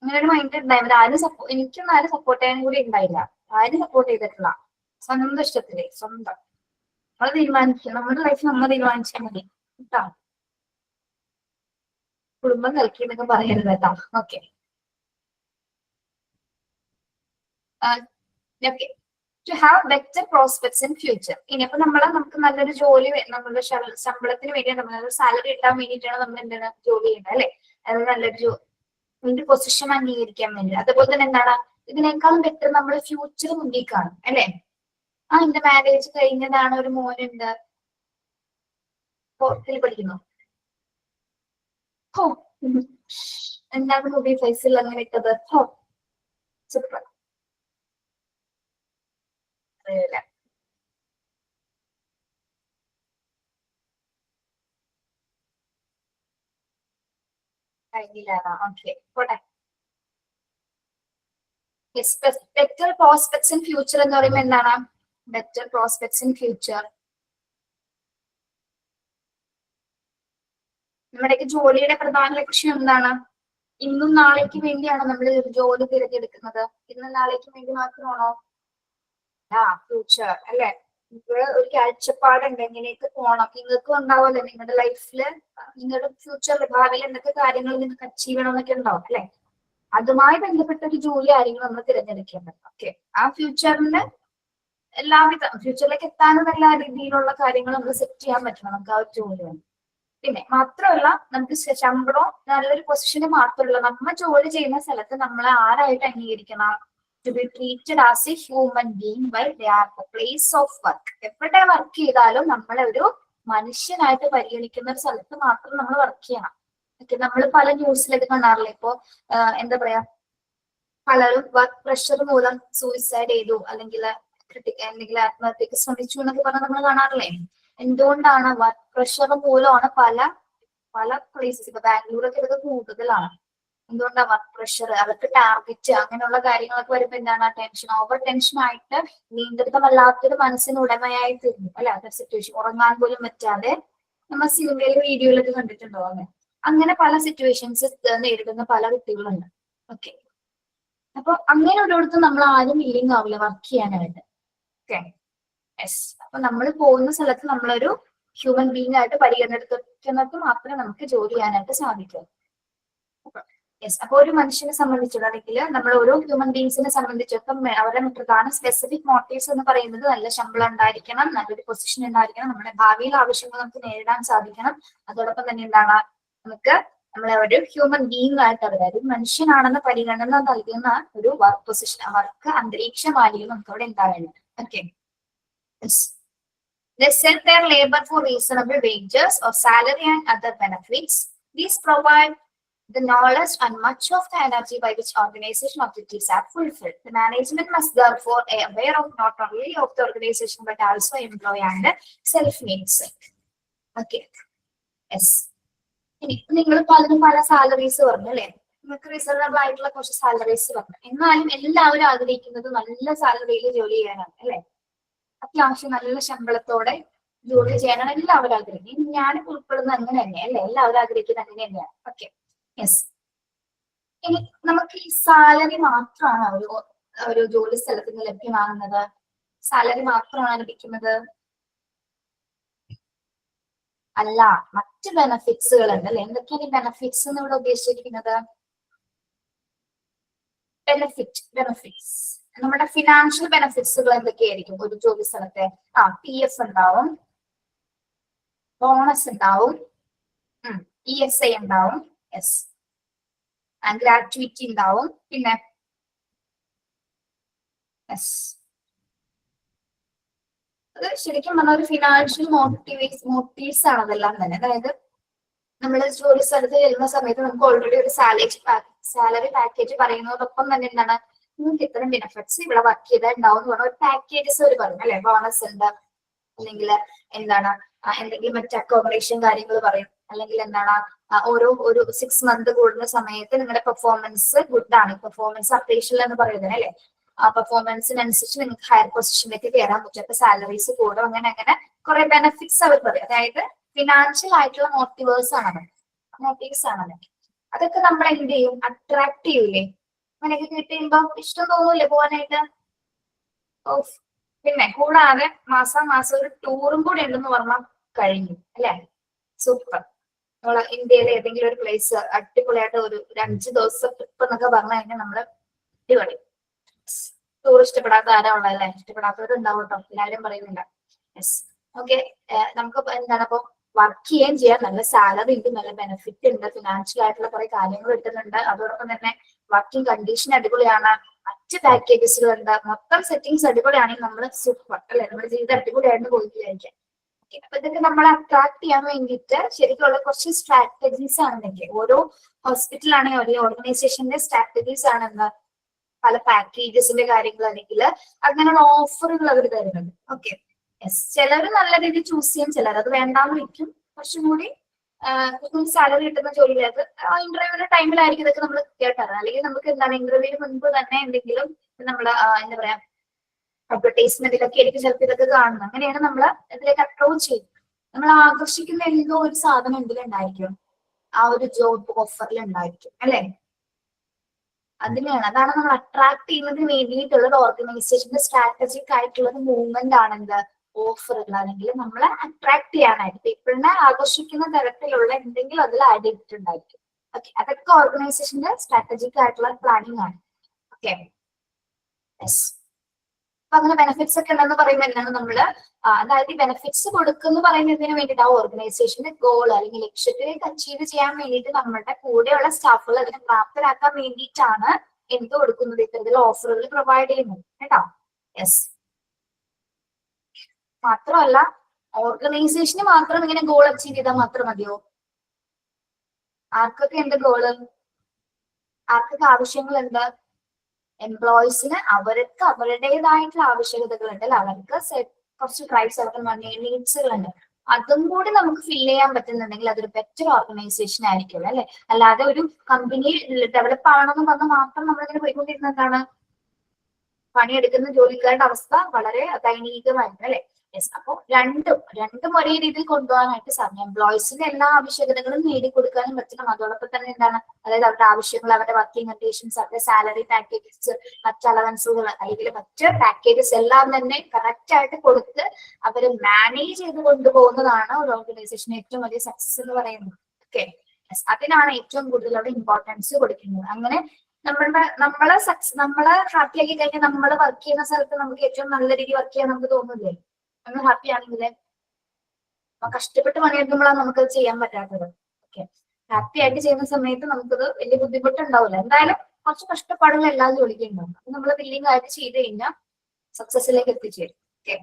അങ്ങനെ ഒരു മൈൻഡ് ഉണ്ടായിരുന്നു. എനിക്കൊന്നും ആരും സപ്പോർട്ട് ചെയ്യാനും കൂടി ഉണ്ടായില്ല. ആരും സപ്പോർട്ട് ചെയ്തിട്ടില്ല. സ്വന്തം ഇഷ്ടത്തില് സ്വന്തം നമ്മൾ തീരുമാനിക്കുക. നമ്മുടെ ലൈഫ് നമ്മൾ തീരുമാനിച്ചാൽ മതി കേട്ടോ. കുടുംബം കളിക്കുന്നൊക്കെ പറയരുത് കേട്ടോ. Okay. Okay. To have better prospects in future. ഇനി അപ്പൊ നമുക്ക് നല്ലൊരു ജോലി, നമ്മുടെ ശമ്പളത്തിന് വേണ്ടി, നമ്മളൊരു സാലറി കിട്ടാൻ വേണ്ടിയിട്ടാണ് നമ്മൾ എന്താണ് ജോലി ചെയ്യുന്നത് അല്ലെ. അത് നല്ലൊരു പൊസിഷൻ അംഗീകരിക്കാൻ വേണ്ടി. അതുപോലെ തന്നെ എന്താണ്, ഇതിനേക്കാളും ബെറ്റർ നമ്മൾ ഫ്യൂച്ചർ മുന്നിൽ കാണും അല്ലെ. എന്റെ മാരേജ് കഴിഞ്ഞതാണ്, ഒരു മോനുണ്ട്, 4th പഠിക്കുന്നു. ഹോ, എന്താണ് ഹുബി ഫൈസൽ അങ്ങനെ ഇട്ടത്? ഹോ, സൂപ്പർ. അറിയില്ല. കഴിഞ്ഞില്ലാണോ? ഓക്കെ, പോട്ടെ. ബെറ്റർ പ്രോസ്പെക്ട്സ് ഇൻ ഫ്യൂച്ചർ എന്ന് പറയുമ്പോൾ എന്താണ്? better prospects in future. നമ്മുടെയൊക്കെ ജോലിയുടെ പ്രധാന ലക്ഷ്യം എന്താണ്? ഇന്നും നാളേക്ക് വേണ്ടിയാണ് നമ്മൾ ജോലി തിരഞ്ഞെടുക്കുന്നത്. ഇന്നും നാളേക്ക് വേണ്ടി മാത്രമാണോ? ഫ്യൂച്ചർ അല്ലെ? നിങ്ങൾക്ക് ഒരു കാഴ്ചപ്പാടുണ്ട്, എങ്ങനെയൊക്കെ പോകണം. നിങ്ങൾക്കും ഉണ്ടാവുമല്ലോ നിങ്ങളുടെ ലൈഫില്, നിങ്ങളുടെ ഫ്യൂച്ചറിൽ ഭാവിയിൽ എന്തൊക്കെ കാര്യങ്ങൾ നിങ്ങൾക്ക് അച്ചീവ് ചെയ്യണം എന്നൊക്കെ ഉണ്ടാവും അല്ലെ? അതുമായി ബന്ധപ്പെട്ട ഒരു ജോലി ആയിരിക്കും നമ്മൾ തിരഞ്ഞെടുക്കേണ്ടത്. ഓക്കെ, ആ ഫ്യൂച്ചറിന് എല്ലാവിധ ഫ്യൂച്ചറിലേക്ക് എത്താനും എല്ലാ രീതിയിലുള്ള കാര്യങ്ങൾ നമുക്ക് സെറ്റ് ചെയ്യാൻ പറ്റണം നമുക്ക് ആ ഒരു ജോലി വേണം. പിന്നെ മാത്രമല്ല, നമുക്ക് ശമ്പളം നല്ലൊരു പൊസിഷന് മാത്രമല്ല, നമ്മൾ ജോലി ചെയ്യുന്ന സ്ഥലത്ത് നമ്മളെ ആരായിട്ട് അംഗീകരിക്കണം? To be treated as a human being by their place of work. എവിടെ വർക്ക് ചെയ്താലും നമ്മളെ ഒരു മനുഷ്യനായിട്ട് പരിഗണിക്കുന്ന ഒരു സ്ഥലത്ത് മാത്രം നമ്മൾ വർക്ക് ചെയ്യണം. ഓക്കെ, നമ്മൾ പല ന്യൂസിലൊക്കെ കാണാറില്ലേ ഇപ്പോ, എന്താ പറയാ, പലരും വർക്ക് പ്രഷർ മൂലം സൂയിസൈഡ് ചെയ്തു, അല്ലെങ്കിൽ ആത്മഹത്യക്ക് ശ്രമിച്ചു എന്നൊക്കെ പറഞ്ഞാൽ നമ്മൾ കാണാറില്ലേ? എന്തുകൊണ്ടാണ്? വർക്ക് പ്രഷർ മൂലമാണ് പല പ്ലേസസ്, ഇപ്പൊ ബാംഗ്ലൂരൊക്കെ ഇതൊക്കെ കൂടുതലാണ്. എന്തുകൊണ്ടാണ്? വർക്ക് പ്രഷർ, അവർക്ക് ടാർഗറ്റ് അങ്ങനെയുള്ള കാര്യങ്ങളൊക്കെ വരുമ്പോ എന്താണ്? ടെൻഷൻ, ഓവർ ടെൻഷൻ ആയിട്ട് നിയന്ത്രിതമല്ലാത്തൊരു മനസ്സിന് ഉടമയായി തീർന്നു അല്ലെ? അതൊരു സിറ്റുവേഷൻ, ഉറങ്ങാൻ പോലും പറ്റാതെ നമ്മൾ സിനിമയിൽ വീഡിയോയിലൊക്കെ കണ്ടിട്ടുണ്ടോ? അങ്ങനെ പല സിറ്റുവേഷൻസ് നേരിടുന്ന പല കുട്ടികളുണ്ട്. ഓക്കെ, അപ്പൊ അങ്ങനെ ഒരിടത്ത് നമ്മൾ ആരും വില്ലിങ് ആവില്ല വർക്ക് ചെയ്യാനായിട്ട്. Okay, yes. അപ്പൊ നമ്മൾ പോകുന്ന സ്ഥലത്ത് നമ്മളൊരു ഹ്യൂമൻ ബീങ് ആയിട്ട് പരിഗണിക്കുന്നത് മാത്രമേ നമുക്ക് ജോലി ചെയ്യാനായിട്ട് സാധിക്കൂ. യെസ്. അപ്പൊ ഒരു മനുഷ്യനെ സംബന്ധിച്ചിടണമെങ്കിൽ നമ്മൾ ഓരോ ഹ്യൂമൻ ബീങ്സിനെ സംബന്ധിച്ചൊക്കെ അവരുടെ പ്രധാന സ്പെസിഫിക് മോട്ടീവ്സ് എന്ന് പറയുന്നത് നല്ല ശമ്പളം ഉണ്ടായിരിക്കണം, നല്ലൊരു പൊസിഷൻ ഉണ്ടായിരിക്കണം, നമ്മുടെ ഭാവിയിലെ ആവശ്യങ്ങൾ നമുക്ക് നേരിടാൻ സാധിക്കണം. അതോടൊപ്പം തന്നെ എന്താണ്, നമുക്ക് നമ്മളെ ഒരു ഹ്യൂമൻ ബീങ് ആയിട്ട്, അതായത് മനുഷ്യനാണെന്ന് പരിഗണന നൽകുന്ന ഒരു വർക്ക് പൊസിഷൻ, വർക്ക് അന്തരീക്ഷമായിരിക്കും നമുക്ക് അവിടെ ഉണ്ടാവേണ്ടത്. Okay, they sell their labor for reasonable wages or salary and other benefits. These provide the knowledge and much of the energy by which organization objectives are fulfilled. The management must therefore be aware of not only of the organization but also employee and self-needs. Okay, yes. ഇനി നിങ്ങൾ പലരും പല സാലറീസ് പറഞ്ഞു അല്ലെ? നിങ്ങൾക്ക് റീസണബിൾ ആയിട്ടുള്ള കുറച്ച് സാലറീസ് പറഞ്ഞു. എന്നാലും എല്ലാവരും ആഗ്രഹിക്കുന്നത് നല്ല സാലറിയിൽ ജോലി ചെയ്യാനാണ് അല്ലെ? അത്യാവശ്യം നല്ല ശമ്പളത്തോടെ ജോലി ചെയ്യാനാണ് എല്ലാവരും ആഗ്രഹിക്കുന്നത്. ഞാൻ ഉൾപ്പെടുന്നത് അങ്ങനെ തന്നെ അല്ലെ? എല്ലാവരും ആഗ്രഹിക്കുന്നത് അങ്ങനെ തന്നെയാണ്. Okay, yes. ഇനി നമുക്ക് ഈ സാലറി മാത്രമാണ് ഒരു ജോലി സ്ഥലത്ത് നിന്ന് ലഭ്യമാകുന്നത്? സാലറി മാത്രമാണ് ലഭിക്കുന്നത്? അല്ല, മറ്റ് ബെനഫിറ്റ്സുകൾ ഉണ്ട് അല്ലെ? എന്തൊക്കെയാണ് ഈ ബെനഫിറ്റ്സ് എന്ന് ഇവിടെ ഉദ്ദേശിച്ചിരിക്കുന്നത്? ബെനഫിറ്റ്സ് നമ്മുടെ ഫിനാൻഷ്യൽ ബെനഫിറ്റ്സുകൾ എന്തൊക്കെയായിരിക്കും ഒരു ജോലി സ്ഥലത്തെ? PF ഉണ്ടാവും, ബോണസ് ഉണ്ടാവും, ESI ഉണ്ടാവും, യെസ്, ഗ്രാറ്റുവിറ്റി ഉണ്ടാവും, പിന്നെ യെസ്, അത് ശരിക്കും പറഞ്ഞ ഒരു ഫിനാൻഷ്യൽ മോട്ടീവ്സ് ആണ് അതെല്ലാം തന്നെ. അതായത് നമ്മൾ ജോലി സ്ഥലത്ത് ചെല്ലുന്ന സമയത്ത് നമുക്ക് ഓൾറെഡി ഒരു സാലറി പാക്കേജ് പറയുന്നതോടൊപ്പം തന്നെ എന്താണ്, നിങ്ങൾക്ക് ഇത്തരം ബെനിഫിറ്റ്സ് ഇവിടെ വർക്ക് ചെയ്താൽ ഉണ്ടാവും എന്ന് പറഞ്ഞ ഒരു പാക്കേജസ് അവർ പറയും അല്ലെ? ബോണസ് ഉണ്ട്, അല്ലെങ്കിൽ എന്താണ് എന്തെങ്കിലും മറ്റ് അക്കോമഡേഷൻ കാര്യങ്ങൾ പറയും, അല്ലെങ്കിൽ എന്താണ് ഒരു 6 മന്ത് കൂടുന്ന സമയത്ത് നിങ്ങളുടെ പെർഫോമൻസ് ഗുഡ് ആണ്, പെർഫോമൻസ് അപ്രീഷിയേഷൻ എന്ന് പറയുന്നത് അല്ലെ? ആ പെർഫോമൻസിനനുസരിച്ച് നിങ്ങൾക്ക് ഹയർ പൊസിഷനിലേക്ക് കയറാൻ പറ്റും, അപ്പൊ സാലറീസ് കൂടും, അങ്ങനെ കുറെ ബെനിഫിറ്റ്സ് അവർ പറയും. അതായത് ഫിനാൻഷ്യൽ ആയിട്ടുള്ള മോട്ടീവ്സ് ആണ്. അതൊക്കെ നമ്മൾ എന്ത് ചെയ്യും? അട്രാക്ട് ചെയ്യൂലേ? അങ്ങനെയൊക്കെ കിട്ടിയുമ്പോ ഇഷ്ടം തോന്നൂല്ലേ പോകാനായിട്ട്? പിന്നെ കൂടാതെ മാസം ഒരു ടൂറും കൂടി ഉണ്ടെന്ന് പറഞ്ഞാൽ കഴിഞ്ഞു അല്ലെ? സൂപ്പർ. നമ്മള് ഇന്ത്യയിലെ ഏതെങ്കിലും ഒരു പ്ലേസ് അടിപൊളിയായിട്ട് ഒരു 5 ദിവസം ട്രിപ്പ് എന്നൊക്കെ പറഞ്ഞു കഴിഞ്ഞാൽ നമ്മള് അടിപൊളി. ടൂർ ഇഷ്ടപ്പെടാത്ത ആരാ ഉള്ളതല്ലേ? ഇഷ്ടപ്പെടാത്തവരുണ്ടാവും കേട്ടോ, എല്ലാവരും പറയുന്നില്ല. Yes, okay. നമുക്ക് എന്താണ് അപ്പൊ വർക്ക് ചെയ്യുകയും ചെയ്യാൻ, നല്ല സാലറി ഉണ്ട്, നല്ല ബെനിഫിറ്റ് ഉണ്ട്, ഫിനാൻഷ്യൽ ആയിട്ടുള്ള കുറെ കാര്യങ്ങൾ കിട്ടുന്നുണ്ട്. അതോടൊപ്പം തന്നെ വർക്കിംഗ് കണ്ടീഷൻ അടിപൊളിയാണ്, മറ്റ് പാക്കേജസുകളുണ്ട്, മൊത്തം സെറ്റിംഗ്സ് അടിപൊളിയാണെങ്കിൽ നമ്മൾ സൂപ്പർ അല്ലെ? നമ്മുടെ ജീവിതം അടിപൊളിയായിട്ട് പോയി വിചാരിക്കാം. അപ്പൊ ഇതൊക്കെ നമ്മളെ അട്രാക്ട് ചെയ്യാൻ വേണ്ടിയിട്ട് ശരിക്കുള്ള കുറച്ച് സ്ട്രാറ്റജീസ് ആണ്. ഓരോ ഹോസ്പിറ്റലാണെങ്കിൽ ഒരു ഓർഗനൈസേഷന്റെ സ്ട്രാറ്റജീസ് ആണ് എന്താ, പല പാക്കേജസിന്റെ കാര്യങ്ങൾ അല്ലെങ്കിൽ അങ്ങനെയുള്ള ഓഫറുകൾ അവർ തരുന്നുണ്ട്. Okay, yes. ചിലർ നല്ല രീതിയിൽ ചൂസ് ചെയ്യും, ചിലർ അത് വേണ്ടാന്ന് വെക്കും. കുറച്ചും കൂടി സാലറി കിട്ടുന്ന ജോലിയിലേക്ക് ഇന്റർവ്യൂവിന്റെ ടൈമിലായിരിക്കും ഇതൊക്കെ നമ്മൾ കേട്ടത്. അല്ലെങ്കിൽ നമുക്ക് എന്താണ് ഇന്റർവ്യൂവിന് മുൻപ് തന്നെ എന്തെങ്കിലും നമ്മള് എന്താ പറയാ അഡ്വർടൈസ്മെന്റിലൊക്കെ ആയിരിക്കും ചിലപ്പോൾ ഇതൊക്കെ കാണുന്നത്. അങ്ങനെയാണ് നമ്മൾ ഇതിലേക്ക് അപ്രോച്ച് ചെയ്യുന്നത്. നമ്മൾ ആകർഷിക്കുന്ന എന്തോ ഒരു സാധനം എന്തിലുണ്ടായിരിക്കും, ആ ഒരു ജോബ് ഓഫറിൽ ഉണ്ടായിരിക്കും അല്ലെ. അതിനെയാണ്, അതാണ് നമ്മൾ അട്രാക്ട് ചെയ്യുന്നതിന് വേണ്ടിയിട്ടുള്ള ഒരു ഓർഗനൈസേഷന്റെ സ്ട്രാറ്റജിക് ആയിട്ടുള്ള ഒരു മൂവ്മെന്റ് ആണ് എന്ത്, ഓഫറുകൾ. അല്ലെങ്കിൽ നമ്മളെ അട്രാക്ട് ചെയ്യാനായിട്ട് പീപ്പിളിനെ ആകർഷിക്കുന്ന തരത്തിലുള്ള എന്തെങ്കിലും അതിൽ ആഡ് ചെയ്തിട്ടുണ്ടായിരിക്കും. ഓക്കെ, അതൊക്കെ ഓർഗനൈസേഷന്റെ സ്ട്രാറ്റജിക് ആയിട്ടുള്ള പ്ലാനിങ് ആണ്. Okay, yes. അപ്പൊ അങ്ങനെ ബെനിഫിറ്റ്സ് ഒക്കെ ഉണ്ടെന്ന് പറയുമ്പോൾ എന്താണ് നമ്മള് അതായത് ഈ ബെനിഫിറ്റ്സ് കൊടുക്കുന്ന പറയുന്നതിന് വേണ്ടിയിട്ട് ആ ഓർഗനൈസേഷന്റെ ഗോൾ അല്ലെങ്കിൽ ലക്ഷ്യത്തിലേക്ക് അച്ചീവ് ചെയ്യാൻ വേണ്ടിയിട്ട് നമ്മുടെ കൂടെയുള്ള സ്റ്റാഫുകൾ അതിനെ പ്രാപ്തരാക്കാൻ വേണ്ടിയിട്ടാണ് എന്ത് കൊടുക്കുന്നത്, ഇത്തരത്തിലുള്ള ഓഫറുകൾ പ്രൊവൈഡ് ചെയ്യുന്നത് കേട്ടോ. യെസ്. മാത്രമല്ല ഓർഗനൈസേഷന് മാത്രം ഇങ്ങനെ ഗോൾ അച്ചീവ് ചെയ്താൽ മാത്രം മതിയോ? ആർക്കൊക്കെ എന്ത് ഗോള്, ആർക്കൊക്കെ ആവശ്യങ്ങൾ എന്താ? എംപ്ലോയീസിന് അവർക്ക് അവരുടേതായിട്ടുള്ള ആവശ്യകതകളുണ്ട് അല്ലെ, അവർക്ക് കുറച്ച് ഡ്രൈവ്സ്, അവർക്ക് നീഡ്സുകളുണ്ട്. അതും കൂടി നമുക്ക് ഫിൽ ചെയ്യാൻ പറ്റുന്നുണ്ടെങ്കിൽ അതൊരു ബെറ്റർ ഓർഗനൈസേഷൻ ആയിരിക്കും അല്ലെ. അല്ലാതെ ഒരു കമ്പനി ഡെവലപ്പ് ആവണമെന്ന് പറഞ്ഞാൽ മാത്രം നമ്മളിങ്ങനെ പോയിക്കൊണ്ടിരുന്നതാണ് പണിയെടുക്കുന്ന ജോലിക്കാരുടെ അവസ്ഥ വളരെ ദയനീയമായിരുന്നു അല്ലെ. യെസ്. അപ്പോൾ രണ്ടും ഒരേ രീതിയിൽ കൊണ്ടുപോകാനായിട്ട് സാധിക്കും. എംപ്ലോയീസിന്റെ എല്ലാ ആവശ്യകതകളും നേടിക്കൊടുക്കാനും പറ്റണം. അതോടൊപ്പം തന്നെ എന്താണ്, അതായത് അവരുടെ ആവശ്യങ്ങൾ, അവരുടെ വർക്കിംഗ് കണ്ടീഷൻസ്, അവരുടെ സാലറി പാക്കേജസ്, മറ്റ് അലവൻസുകൾ, അല്ലെങ്കിൽ മറ്റ് പാക്കേജസ് എല്ലാം തന്നെ കറക്റ്റ് ആയിട്ട് കൊടുത്ത് അവർ മാനേജ് ചെയ്ത് കൊണ്ടുപോകുന്നതാണ് ഒരു ഓർഗനൈസേഷൻ ഏറ്റവും വലിയ സക്സസ് എന്ന് പറയുന്നത്. ഓക്കെ, അതിനാണ് ഏറ്റവും കൂടുതൽ അവിടെ ഇമ്പോർട്ടൻസ് കൊടുക്കുന്നത്. അങ്ങനെ നമ്മളെ ഹാപ്പി ആക്കി കഴിഞ്ഞാൽ നമ്മൾ വർക്ക് ചെയ്യുന്ന സ്ഥലത്ത് നമുക്ക് ഏറ്റവും നല്ല രീതിയിൽ വർക്ക് ചെയ്യാൻ നമുക്ക് തോന്നുന്നില്ലേ? നമ്മൾ ഹാപ്പി ആണെങ്കിലേ, കഷ്ടപ്പെട്ട് പണിയെടുക്കുമ്പോഴാണ് നമുക്കത് ചെയ്യാൻ പറ്റാത്തത്. ഓക്കെ, ഹാപ്പി ആയിട്ട് ചെയ്യുന്ന സമയത്ത് നമുക്കത് വലിയ ബുദ്ധിമുട്ടുണ്ടാവില്ല. എന്തായാലും കുറച്ച് കഷ്ടപ്പാടുകൾ എല്ലാ ജോലിക്കും ഉണ്ടാവും. അത് നമ്മൾ വില്ലിംഗ് ആയിട്ട് ചെയ്ത് കഴിഞ്ഞാൽ സക്സസിലേക്ക് എത്തിച്ചേരും. ഓക്കെ,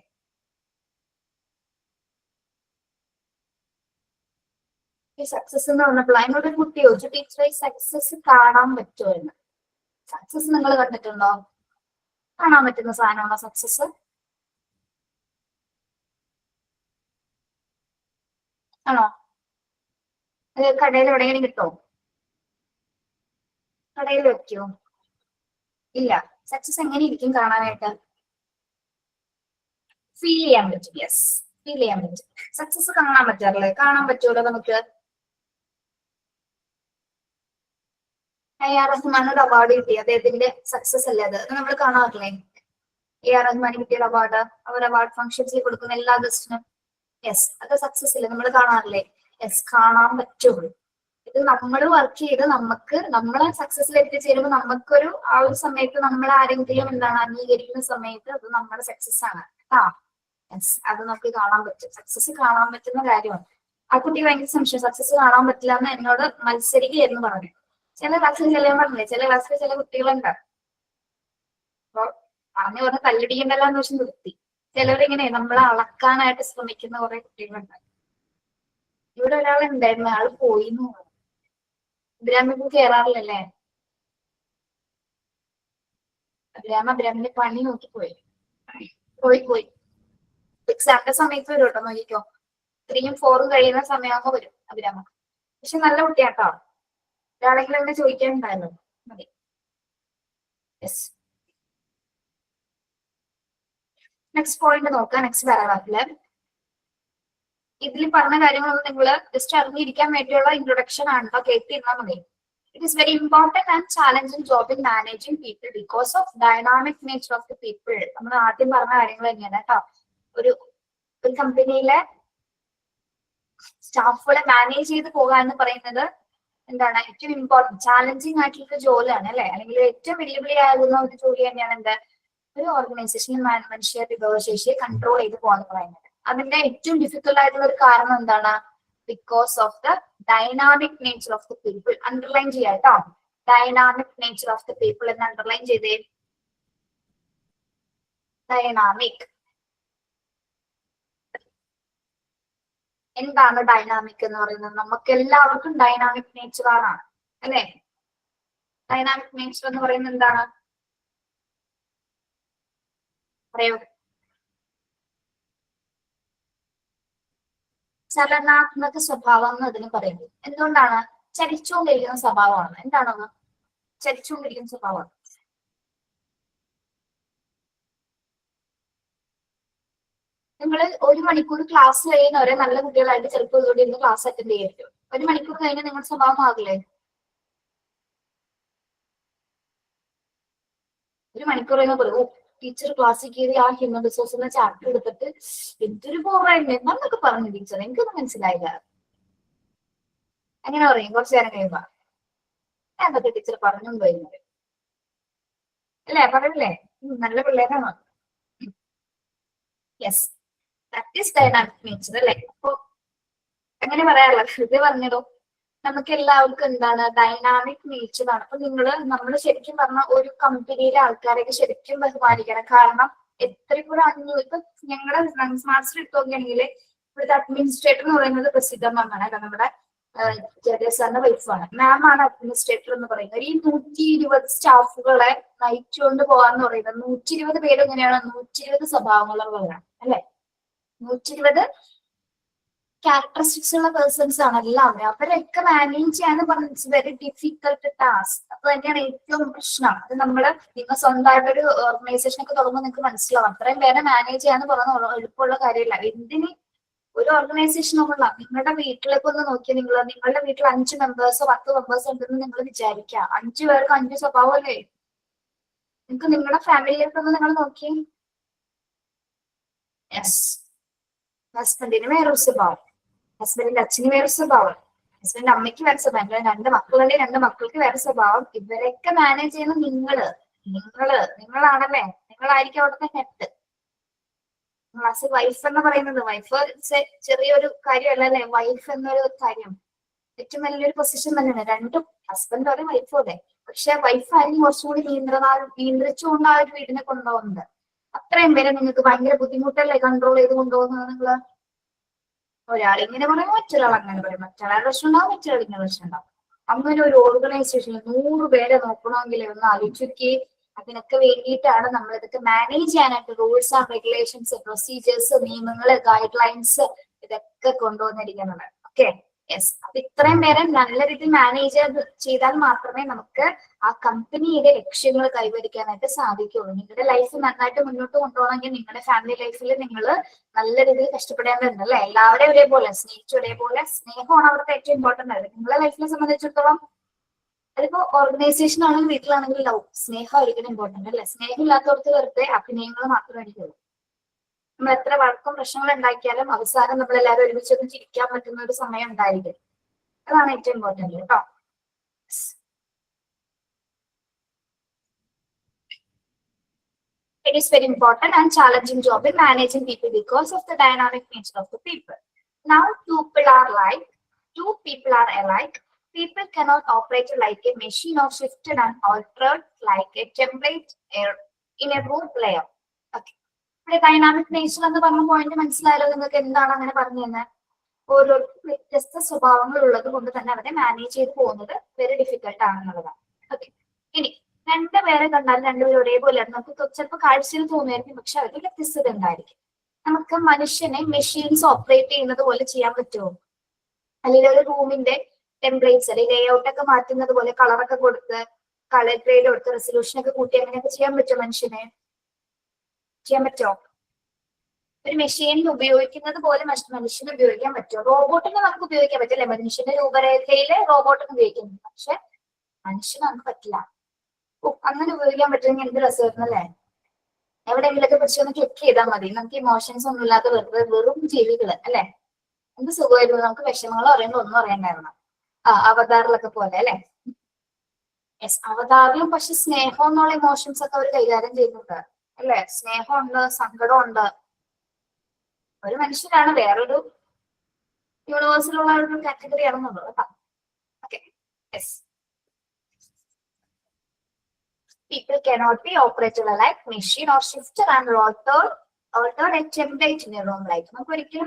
സക്സസ് എന്ന് പറഞ്ഞപ്പോൾ അതിനോട് കുട്ടി ചോദിച്ചു, ടീച്ചറെ സക്സസ് കാണാൻ പറ്റുമോ എന്ന്. സക്സസ് നിങ്ങൾ കണ്ടിട്ടുണ്ടോ? കാണാൻ പറ്റുന്ന സാധനമാണോ സക്സസ്? ആണോ? അത് കടയിൽ എവിടെയെങ്കിലും കിട്ടുമോ? കടയിൽ വെക്കുമോ? ഇല്ല. സക്സസ് എങ്ങനെ ഇരിക്കും കാണാനായിട്ട്? ഫീൽ ചെയ്യാൻ പറ്റും. യെസ്, ഫീൽ ചെയ്യാൻ പറ്റും. സക്സസ് കാണാൻ പറ്റാറില്ലേ? കാണാൻ പറ്റുമല്ലോ നമുക്ക്. AR റഹ്മാനൊരു അവാർഡ് കിട്ടി, അദ്ദേഹത്തിന്റെ സക്സസ് അല്ലേ അത് നമ്മൾ കാണാറില്ലേ? AR റഹ്മാൻ കിട്ടിയ അവാർഡ്, അവർ അവാർഡ് ഫംഗ്ഷൻസിൽ കൊടുക്കുന്ന എല്ലാ ദിവസവും. യെസ്, അത് സക്സസ് അല്ലേ, നമ്മൾ കാണാറില്ലേ? യെസ്, കാണാൻ പറ്റുള്ളൂ. ഇത് നമ്മൾ വർക്ക് ചെയ്ത് നമ്മളെ സക്സസിൽ എത്തിച്ചേരുമ്പോൾ നമുക്കൊരു ആ ഒരു സമയത്ത് നമ്മൾ ആരെങ്കിലും എന്താണ് അംഗീകരിക്കുന്ന സമയത്ത് അത് നമ്മുടെ സക്സസ് ആണ്. യെസ്, അത് നമുക്ക് കാണാൻ പറ്റും. സക്സസ് കാണാൻ പറ്റുന്ന കാര്യമാണ്. ആ കുട്ടി ഭയങ്കര സംശയം, സക്സസ് കാണാൻ പറ്റില്ല എന്ന് എന്നോട് മത്സരിക്കുകയെന്ന് പറഞ്ഞു. ചില ക്ലാസ്സിൽ പറഞ്ഞില്ലേ, ചില ക്ലാസ്സിൽ ചില കുട്ടികളുണ്ട് അപ്പൊ പറഞ്ഞു പറഞ്ഞ് തല്ലിടിക്കണ്ടല്ലോ എന്ന് വെച്ച് നിർത്തി. ചിലവരിങ്ങനെ നമ്മളെ അളക്കാനായിട്ട് ശ്രമിക്കുന്ന കുറെ കുട്ടികളുണ്ട്. ഇവിടെ ഒരാളുണ്ടായിരുന്നു, ആള് പോയിന്ന് പറഞ്ഞു. അബ്രാമിക്ക് കേറാറില്ലല്ലേ? അബ്രാമിന്റെ പണി നോക്കി പോയി എക്സാമിന്റെ സമയത്ത് വരും കേട്ടോ, നോക്കിക്കോ. 3ഉം 4ഉം കഴിയുന്ന സമയമാകുമ്പോ വരും അഭിരാമ. പക്ഷെ നല്ല കുട്ടിയാട്ടോ. ഒരാളെങ്കിലും അങ്ങനെ ചോദിക്കാനുണ്ടായിരുന്നു. മതി. യെസ്, നെക്സ്റ്റ് പോയിന്റ് നോക്കാം. നെക്സ്റ്റ് പാരഗ്രാഫില് ഇതിൽ പറഞ്ഞ കാര്യങ്ങളൊന്നും നിങ്ങൾ ജസ്റ്റ് അറിഞ്ഞിരിക്കാൻ വേണ്ടിയുള്ള ഇൻട്രൊഡക്ഷൻ ആണല്ലോ, കേട്ടിരുന്നാൽ മതി. It is very important and challenging job in managing people because of dynamic nature of the people. നമ്മൾ ആദ്യം പറഞ്ഞ കാര്യങ്ങൾ തന്നെയാണ് കേട്ടോ. ഒരു കമ്പനിയിലെ സ്റ്റാഫുകളെ മാനേജ് ചെയ്ത് പോകുക എന്ന് പറയുന്നത് എന്താണ്, ഏറ്റവും ഇമ്പോർട്ടന്റ് ചാലഞ്ചിങ് ആയിട്ടുള്ള ജോലിയാണ് അല്ലെ, അല്ലെങ്കിൽ ഏറ്റവും വെല്ലുവിളിയാകുന്ന ഒരു ജോലി തന്നെയാണ് എന്ത്, ഒരു ഓർഗനൈസേഷനിൽ മനുഷ്യ വിഭവശേഷിയെ കൺട്രോൾ ചെയ്ത് പോകാന്ന് പറയുന്നത്. അതിന്റെ ഏറ്റവും ഡിഫിക്കൽട്ട് ആയിട്ടുള്ള ഒരു കാരണം എന്താണ്, because of the dynamic nature of the people. Underline ചെയ്യാം കേട്ടോ, dynamic nature of the people എന്ന് അണ്ടർലൈൻ ചെയ്തേ. ഡൈനാമിക്, എന്താണ് ഡൈനാമിക് എന്ന് പറയുന്നത്? നമുക്ക് എല്ലാവർക്കും ഡൈനാമിക് നേച്ചർ ആണ് അല്ലെ. ഡൈനാമിക് നേച്ചർ എന്ന് പറയുന്നത് എന്താണ് പറയൂ? ചലനാത്മക സ്വഭാവം എന്ന് അതിന് പറയുന്നത്. എന്തുകൊണ്ടാണ്? ചലിച്ചുകൊണ്ടിരിക്കുന്ന സ്വഭാവമാണ്. എന്താണെന്ന്? ചലിച്ചുകൊണ്ടിരിക്കുന്ന സ്വഭാവമാണ്. നിങ്ങൾ 1 മണിക്കൂർ ക്ലാസ് കഴിയുന്നവരെ നല്ല കുട്ടികളായിട്ട് ചിലപ്പോൾ ഇതുകൊണ്ട് ഇരുന്ന് ക്ലാസ് അറ്റൻഡ് ചെയ്യും. 1 മണിക്കൂർ കഴിഞ്ഞാൽ നിങ്ങളുടെ സ്വഭാവം ആകില്ലേ? 1 മണിക്കൂർ കഴിഞ്ഞാൽ പറയും, ടീച്ചർ ക്ലാസ്സിൽ കയറി ആ ഹ്യൂമൻ റിസോഴ്സിന്റെ ചാപ്റ്റർ എടുത്തിട്ട് എന്തൊരു ബോറായിരുന്നു എന്നൊക്കെ പറഞ്ഞു ടീച്ചർ, എനിക്കൊന്നും മനസ്സിലായില്ല. അങ്ങനെ പറയും കുറച്ചു നേരം കഴിയുമ്പോ. എന്തൊക്കെ ടീച്ചർ പറഞ്ഞു വരുന്നത് അല്ലേ? പറയില്ലേ? നല്ല പിള്ളേരാണോ? Yes, that is dynamic nature അല്ലേ? അപ്പൊ അങ്ങനെ പറയാറില്ല, ഇത് പറഞ്ഞതോ നമുക്ക് എല്ലാവർക്കും എന്താണ് ഡൈനാമിക് നേച്ചർ ആണ്. അപ്പൊ നമ്മൾ ശരിക്കും പറഞ്ഞ ഒരു കമ്പനിയിലെ ആൾക്കാരെയൊക്കെ ശരിക്കും ബഹുമാനിക്കണം. കാരണം എത്ര കൂടെ ഇപ്പൊ ഞങ്ങളുടെ സ്മാർട്സിൽ എടുത്തു നോക്കുകയാണെങ്കിൽ ഇവിടുത്തെ അഡ്മിനിസ്ട്രേറ്റർ എന്ന് പറയുന്നത് പ്രസിദ്ധമാണ്. നമ്മുടെ സാറിന്റെ വൈഫാണ്. മാം ആണ് അഡ്മിനിസ്ട്രേറ്റർ എന്ന് പറയുന്നത്. ഈ 120 സ്റ്റാഫുകളെ നയിച്ചുകൊണ്ട് പോകാന്ന് പറയുന്നത് 120 പേര് എങ്ങനെയാണ്? 120 സ്വഭാവങ്ങളുള്ളവരാണ് അല്ലെ? 120 ക്യാരക്ടറിസ്റ്റിക്സ് ഉള്ള പേഴ്സൺസ് ആണ് എല്ലാവരും. അവരൊക്കെ മാനേജ് ചെയ്യാന്ന് പറഞ്ഞ ഇറ്റ്സ് വെരി ഡിഫിക്കൽട്ട് ടാസ്ക്. അപ്പൊ തന്നെയാണ് ഏറ്റവും പ്രശ്നം. അത് നിങ്ങൾ സ്വന്തമായിട്ട് ഒരു ഓർഗനൈസേഷൻ ഒക്കെ തുടങ്ങുമ്പോൾ നിങ്ങൾക്ക് മനസ്സിലാവും. അത്രയും പേരെ മാനേജ് ചെയ്യാന്ന് പറഞ്ഞ എളുപ്പമുള്ള കാര്യമില്ല. എന്തിന് ഒരു ഓർഗനൈസേഷൻ ഉള്ള നിങ്ങളുടെ വീട്ടിലേക്ക് ഒന്ന് നോക്കിയാൽ നിങ്ങളുടെ വീട്ടിൽ 5 മെമ്പേഴ്സോ 10 മെമ്പേഴ്സോ ഉണ്ടെന്ന് നിങ്ങൾ വിചാരിക്കുക. 5 പേർക്ക് 5 സ്വഭാവമല്ലേ? നിങ്ങൾക്ക് നിങ്ങളുടെ ഫാമിലിയിലേക്കൊന്ന് നിങ്ങൾ നോക്കിയേ. യെസ്, ഹസ്ബൻഡിന് വേറൊരു സ്വഭാവം, ഹസ്ബൻഡിന്റെ അച്ഛന് വേറെ സ്വഭാവം, ഹസ്ബൻഡിന്റെ അമ്മയ്ക്ക് വേറെ സ്വഭാവം, 2 മക്കളുടെ 2 മക്കൾക്ക് വേറെ സ്വഭാവം. ഇവരൊക്കെ മാനേജ് ചെയ്യുന്നത് നിങ്ങളാണല്ലേ? നിങ്ങളായിരിക്കും അവിടുത്തെ ഹെഡ്. ആസ് എ വൈഫ് എന്ന് പറയുന്നത്, വൈഫ് ചെറിയൊരു കാര്യമല്ല അല്ലെ? വൈഫ് എന്നൊരു കാര്യം ഏറ്റവും വലിയൊരു പൊസിഷൻ തന്നെയാണ്. രണ്ടും ഹസ്ബൻഡ് അതെ വൈഫും അതെ. പക്ഷെ വൈഫ് ആയിരിക്കും കുറച്ചുകൂടി നിയന്ത്രിച്ചുകൊണ്ട് ആ ഒരു വീടിനെ കൊണ്ടുപോകുന്നത്. അത്രയും പേരെ നിങ്ങൾക്ക് ഭയങ്കര ബുദ്ധിമുട്ടല്ലേ കൺട്രോൾ ചെയ്ത് കൊണ്ടുപോകുന്നത്? നിങ്ങൾ ഒരാളിങ്ങനെ പറയും, മറ്റൊരാൾ അങ്ങനെ പറയും, മറ്റൊരാൾ പ്രശ്നം ഉണ്ടാവും, മറ്റൊരാൾ ഇങ്ങനെ പ്രശ്നം ഉണ്ടാവും. അങ്ങനെ ഒരു ഓർഗനൈസേഷനിൽ 100 പേരെ നോക്കണമെങ്കിൽ ഒന്ന് ആലോചിക്കുക. അതിനൊക്കെ വേണ്ടിയിട്ടാണ് നമ്മൾ ഇതൊക്കെ മാനേജ് ചെയ്യാനായിട്ട് റൂൾസ് ആൻഡ് റെഗുലേഷൻസ്, പ്രൊസീജിയേഴ്സ്, നിയമങ്ങള്, ഗൈഡ് ലൈൻസ് ഇതൊക്കെ കൊണ്ടുവന്നിരിക്കുന്നത്. Okay, yes. അപ്പൊ ഇത്രയും പേരെ നല്ല രീതിയിൽ മാനേജ് ചെയ്താൽ മാത്രമേ നമുക്ക് ആ കമ്പനിയുടെ ലക്ഷ്യങ്ങൾ കൈവരിക്കാനായിട്ട് സാധിക്കുള്ളൂ. നിങ്ങളുടെ ലൈഫ് നന്നായിട്ട് മുന്നോട്ട് കൊണ്ടുപോകണമെങ്കിൽ നിങ്ങളുടെ ഫാമിലി ലൈഫിൽ നിങ്ങൾ നല്ല രീതിയിൽ കഷ്ടപ്പെടേണ്ടതുണ്ട് അല്ലെ? എല്ലാവരെയും ഒരേപോലെ സ്നേഹിച്ചു, ഒരേപോലെ സ്നേഹമാണ് അവിടുത്തെ ഏറ്റവും ഇമ്പോർട്ടന്റ് ആയത്. നിങ്ങളെ ലൈഫിനെ സംബന്ധിച്ചിടത്തോളം അതിപ്പോ ഓർഗനൈസേഷൻ ആണെങ്കിലും വീട്ടിലാണെങ്കിലും ലവ്, സ്നേഹമായിരിക്കണം ഇമ്പോർട്ടന്റ് അല്ലെ? സ്നേഹം ഇല്ലാത്തവർക്ക് വെറുതെ അഭിനയങ്ങൾ മാത്രമായിരിക്കുള്ളൂ. നമ്മൾ എത്ര വഴക്കും പ്രശ്നങ്ങൾ ഉണ്ടാക്കിയാലും അവസാനം നമ്മളെല്ലാവരും ഒരുമിച്ചൊന്ന് ചിരിക്കാൻ പറ്റുന്ന ഒരു സമയം ഉണ്ടായിരിക്കും. അതാണ് ഏറ്റവും ഇമ്പോർട്ടന്റ് കേട്ടോ. It is very important and challenging job in managing people because of the dynamic nature of the people. Now, two people are alike. People cannot operate like a machine or shifted and altered like a template in a room layer. Okay. ഇവിടെ ഡൈനാമിക് നേച്ചർ എന്ന് പറഞ്ഞ പോയിന്റ് മനസ്സിലായാലോ നിങ്ങൾക്ക്? എന്താണ് അങ്ങനെ പറഞ്ഞു തന്നെ? ഓരോ വ്യത്യസ്ത സ്വഭാവങ്ങൾ ഉള്ളത് കൊണ്ട് തന്നെ അവരെ മാനേജ് ചെയ്ത് പോകുന്നത് വെരി ഡിഫിക്കൽട്ട് ആണെന്നുള്ളതാണ്. ഓക്കെ, ഇനി 2 പേരെ കണ്ടാൽ 2 പേരും ഒരേപോലെ നമുക്ക് ചിലപ്പോൾ കാഴ്ചയിൽ തോന്നുമായിരിക്കും, പക്ഷെ അവർക്ക് വ്യത്യസ്തത ഉണ്ടായിരിക്കും. നമുക്ക് മനുഷ്യനെ മെഷീൻസ് ഓപ്പറേറ്റ് ചെയ്യുന്നത് പോലെ ചെയ്യാൻ പറ്റുമോ? അല്ലെങ്കിൽ ഒരു റൂമിന്റെ ടെംപ്ലേറ്റ്സ് അല്ലെങ്കിൽ ലേഔട്ട് ഒക്കെ മാറ്റുന്നത് പോലെ കളറൊക്കെ കൊടുത്ത് കളർ ഗ്രേഡ് കൊടുത്ത് റെസൊല്യൂഷൻ ഒക്കെ കൂട്ടി അങ്ങനെയൊക്കെ ചെയ്യാൻ പറ്റുമോ? മനുഷ്യനെ ചെയ്യാൻ പറ്റുമോ? ഒരു മെഷീനിൽ ഉപയോഗിക്കുന്നത് പോലെ മനുഷ്യനെ ഉപയോഗിക്കാൻ പറ്റുമോ? റോബോട്ടിനെ നമുക്ക് ഉപയോഗിക്കാൻ പറ്റില്ല. മനുഷ്യന്റെ രൂപരേഖയില് റോബോട്ടിന് ഉപയോഗിക്കുന്നു, പക്ഷെ മനുഷ്യന് നമുക്ക് പറ്റില്ല. അങ്ങനെ ഉപയോഗിക്കാൻ പറ്റുമെങ്കിൽ എന്ത് രസമായിരുന്നു അല്ലേ? എവിടെയെങ്കിലൊക്കെ പിടിച്ച് ഒന്ന് ക്ലിക്ക് ചെയ്താൽ മതി. നമുക്ക് ഇമോഷൻസ് ഒന്നും ഇല്ലാത്ത വെറും ജീവികള് അല്ലെ? എന്ത് സുഖമായിരുന്നു. നമുക്ക് വിഷമങ്ങളോ അറിയുമ്പോൾ ഒന്നും അറിയണ്ടായിരുന്നു. അവതാറിലൊക്കെ പോലെ അല്ലെ? യെസ്, അവതാറിലും പക്ഷെ സ്നേഹം എന്നുള്ള ഇമോഷൻസ് ഒക്കെ അവർ കൈകാര്യം ചെയ്യുന്നുണ്ട് അല്ലെ? സ്നേഹമുണ്ട്, സങ്കടമുണ്ട്. ഒരു മനുഷ്യരാണ്, വേറൊരു യൂണിവേഴ്സിലുള്ള ഒരു കാറ്റഗറി ആണെന്നുള്ളത് കേട്ടോ. Okay, yes. People cannot be operated like machine or shifter and altered a template in a room like. നമുക്ക് ഒരിക്കലും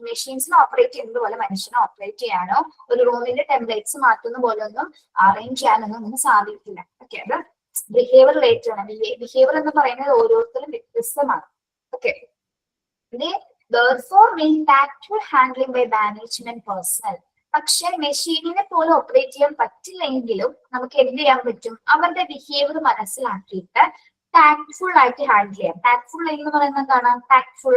മെഷീൻസിനെ ഓപ്പറേറ്റ് ചെയ്യുന്നത് പോലെ മനുഷ്യനെ ഓപ്പറേറ്റ് ചെയ്യാനോ ഒരു റൂമിന്റെ ടെംപ്ലേറ്റ്സ് മാറ്റുന്ന പോലെ ഒന്നും അറേഞ്ച് ചെയ്യാനൊന്നും നമുക്ക് സാധിക്കില്ല. ഓക്കെ, അത് ബിഹേവിയർ റിലേറ്റഡ് ആണ്. ബിഹേവിയർ എന്ന് പറയുന്നത് ഓരോരുത്തരും വ്യത്യസ്തമാണ്. Okay, therefore mean tactful handling by management personnel. പക്ഷെ മെഷീനിനെ പോലെ ഓപ്പറേറ്റ് ചെയ്യാൻ പറ്റില്ലെങ്കിലും നമുക്ക് എന്ത് ചെയ്യാൻ പറ്റും? അവരുടെ ബിഹേവിയർ മനസ്സിലാക്കിയിട്ട് ടാക്ട്ഫുൾ ആയിട്ട് ഹാൻഡിൽ ചെയ്യാം. ടാക്ട്ഫുൾ എന്ന് പറയുന്നത് എന്താണ്? ടാക്ട്ഫുൾ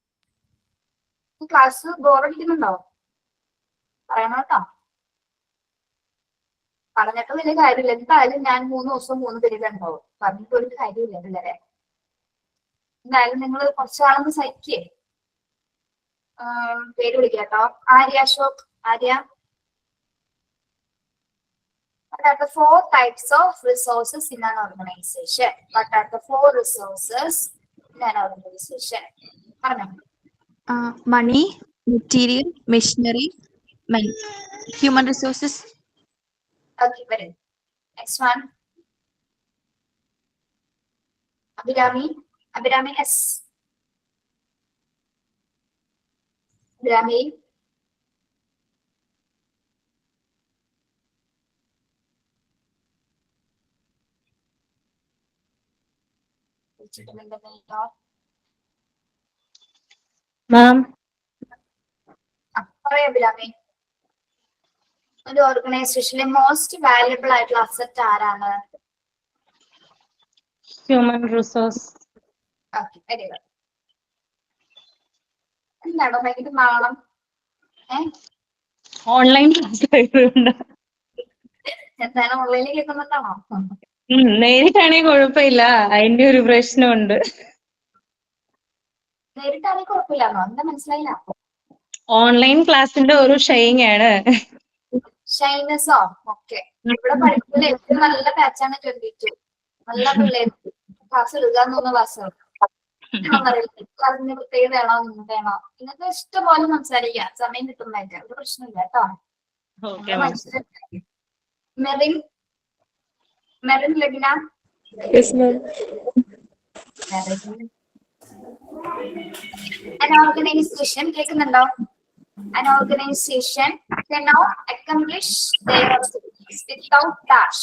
ക്ലാസ് ബോറടിക്കുന്നുണ്ടോ? പറയണം കേട്ടോ. പറഞ്ഞിട്ട് വലിയ കാര്യമില്ല. എന്തായാലും ഞാൻ 3 ദിവസം 3 പീരീഡ് ഉണ്ടാവും. പറഞ്ഞിട്ട് ഒരു കാര്യമില്ല പിള്ളേരെ. എന്തായാലും നിങ്ങൾ കുറച്ചാളൊന്ന് സഹിക്കേ. പേര് വിളിക്കാം കേട്ടോ. Arya Ashok. Arya. What are the 4 types of resources in an organization? What are the 4 resources in an organization? Money, material, machinery, men. Human resources. Okay, very good. Next one. Abhirami. Abhirami S. Abhirami. Ma'am, പറയൂ അഭിരാമി. ഒരു ഓർഗനൈസേഷനിലെ മോസ്റ്റ് വാല്യുബിൾ ആയിട്ടുള്ള അസറ്റ് ആരാണ്? human resource. Okay, very good. എന്താണോ ഭയങ്കര നാളം? Online class ആയതുകൊണ്ട്. എന്താണ് ഓൺലൈനിൽ കേൾക്കുന്നുണ്ടാണോ? നേരിട്ടാണെങ്കിൽ കുഴപ്പമില്ല, അതിന്റെ ഒരു പ്രശ്നമുണ്ട്. നേരിട്ടാണെങ്കിൽ കുഴപ്പമില്ലാന്നോ? എന്താ മനസ്സിലായില്ല. ഓൺലൈൻ ക്ലാസ്സിന്റെ ഒരു ഷെയിങ് ആണ്. ഷൈനസോ? ഓക്കെ. ഇവിടെ പഠിക്കുന്ന ഏറ്റവും നല്ല ബാച്ചാണ് 22. നല്ല പിള്ളേർ ക്ലാസ് എടുക്കാന്ന് തോന്നുന്ന ക്ലാസ്സാണ്. ക്ലാസ്സിന്റെ പ്രത്യേകതയാണോ വേണോ നിങ്ങൾക്ക് ഇഷ്ടം പോലെ സംസാരിക്കാം, സമയം കിട്ടുന്നതായിട്ട്. ഒരു പ്രശ്നമില്ല കേട്ടോ. Merin. Merin Lagna. Yes, ma'am. An organization, കേൾക്കുന്നുണ്ടോ? An organization cannot accomplish their objectives without dash.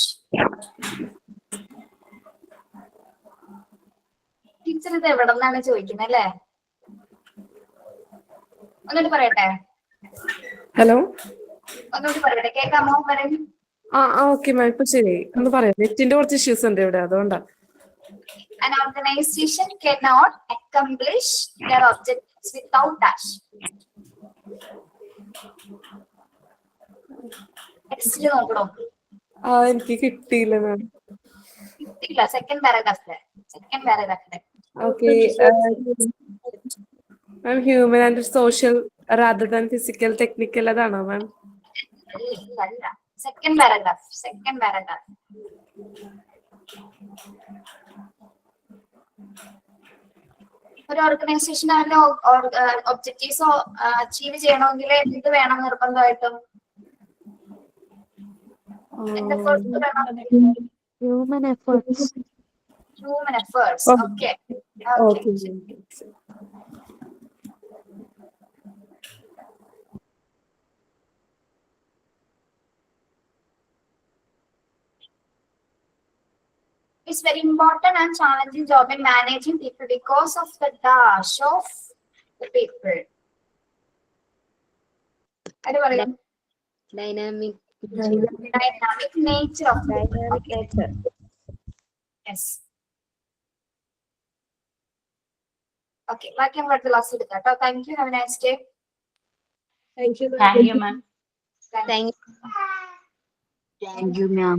Teacher ഇത് എവിടെ നിന്നാണ് ചോദിക്കുന്നത് അല്ലേ? ഒന്നുകൂടി പറയട്ടെ. ഹലോ. ഒന്നുകൂടി പറയട്ടെ, കേൾക്കാമോ? മെറിൻ. ഓക്കെ മാം, ഇപ്പൊ ശരി. ഒന്ന് പറയാം, നെറ്റിന്റെ കുറച്ച് ഇഷ്യൂസ് ഉണ്ട് ഇവിടെ, അതുകൊണ്ടാ. An organization cannot accomplish their objectives without dash. ടെക്സ്റ്റിൽ നോക്കണോ? എനിക്ക് കിട്ടിയില്ല മാം. കിട്ടില്ല. സെക്കൻഡ് പാരഗ്രാഫില്. Okay ma'am, human and social rather than physical technical, അതാണോ മാം? അല്ല, സെക്കൻഡ് പാരഗ്രാഫ്. ഒരു ഓർഗനൈസേഷൻ അതിന്റെ ഒബ്ജക്റ്റീവ്സ് അച്ചീവ് ചെയ്യണമെങ്കിൽ എന്ത് വേണം നിർബന്ധമായിട്ടും? Human efforts. Human efforts. Okay. It's very important and challenging job in managing people because of the dash of the people. Dynamic nature of dynamic nature. Yes. Okay, ബാക്കി നമുക്ക് അടുത്ത ക്ലാസ് എടുക്കാം കേട്ടോ. Thank you. Have a nice day. Thank you. Thank you, ma'am. Thank you, ma'am. Thank you, ma'am.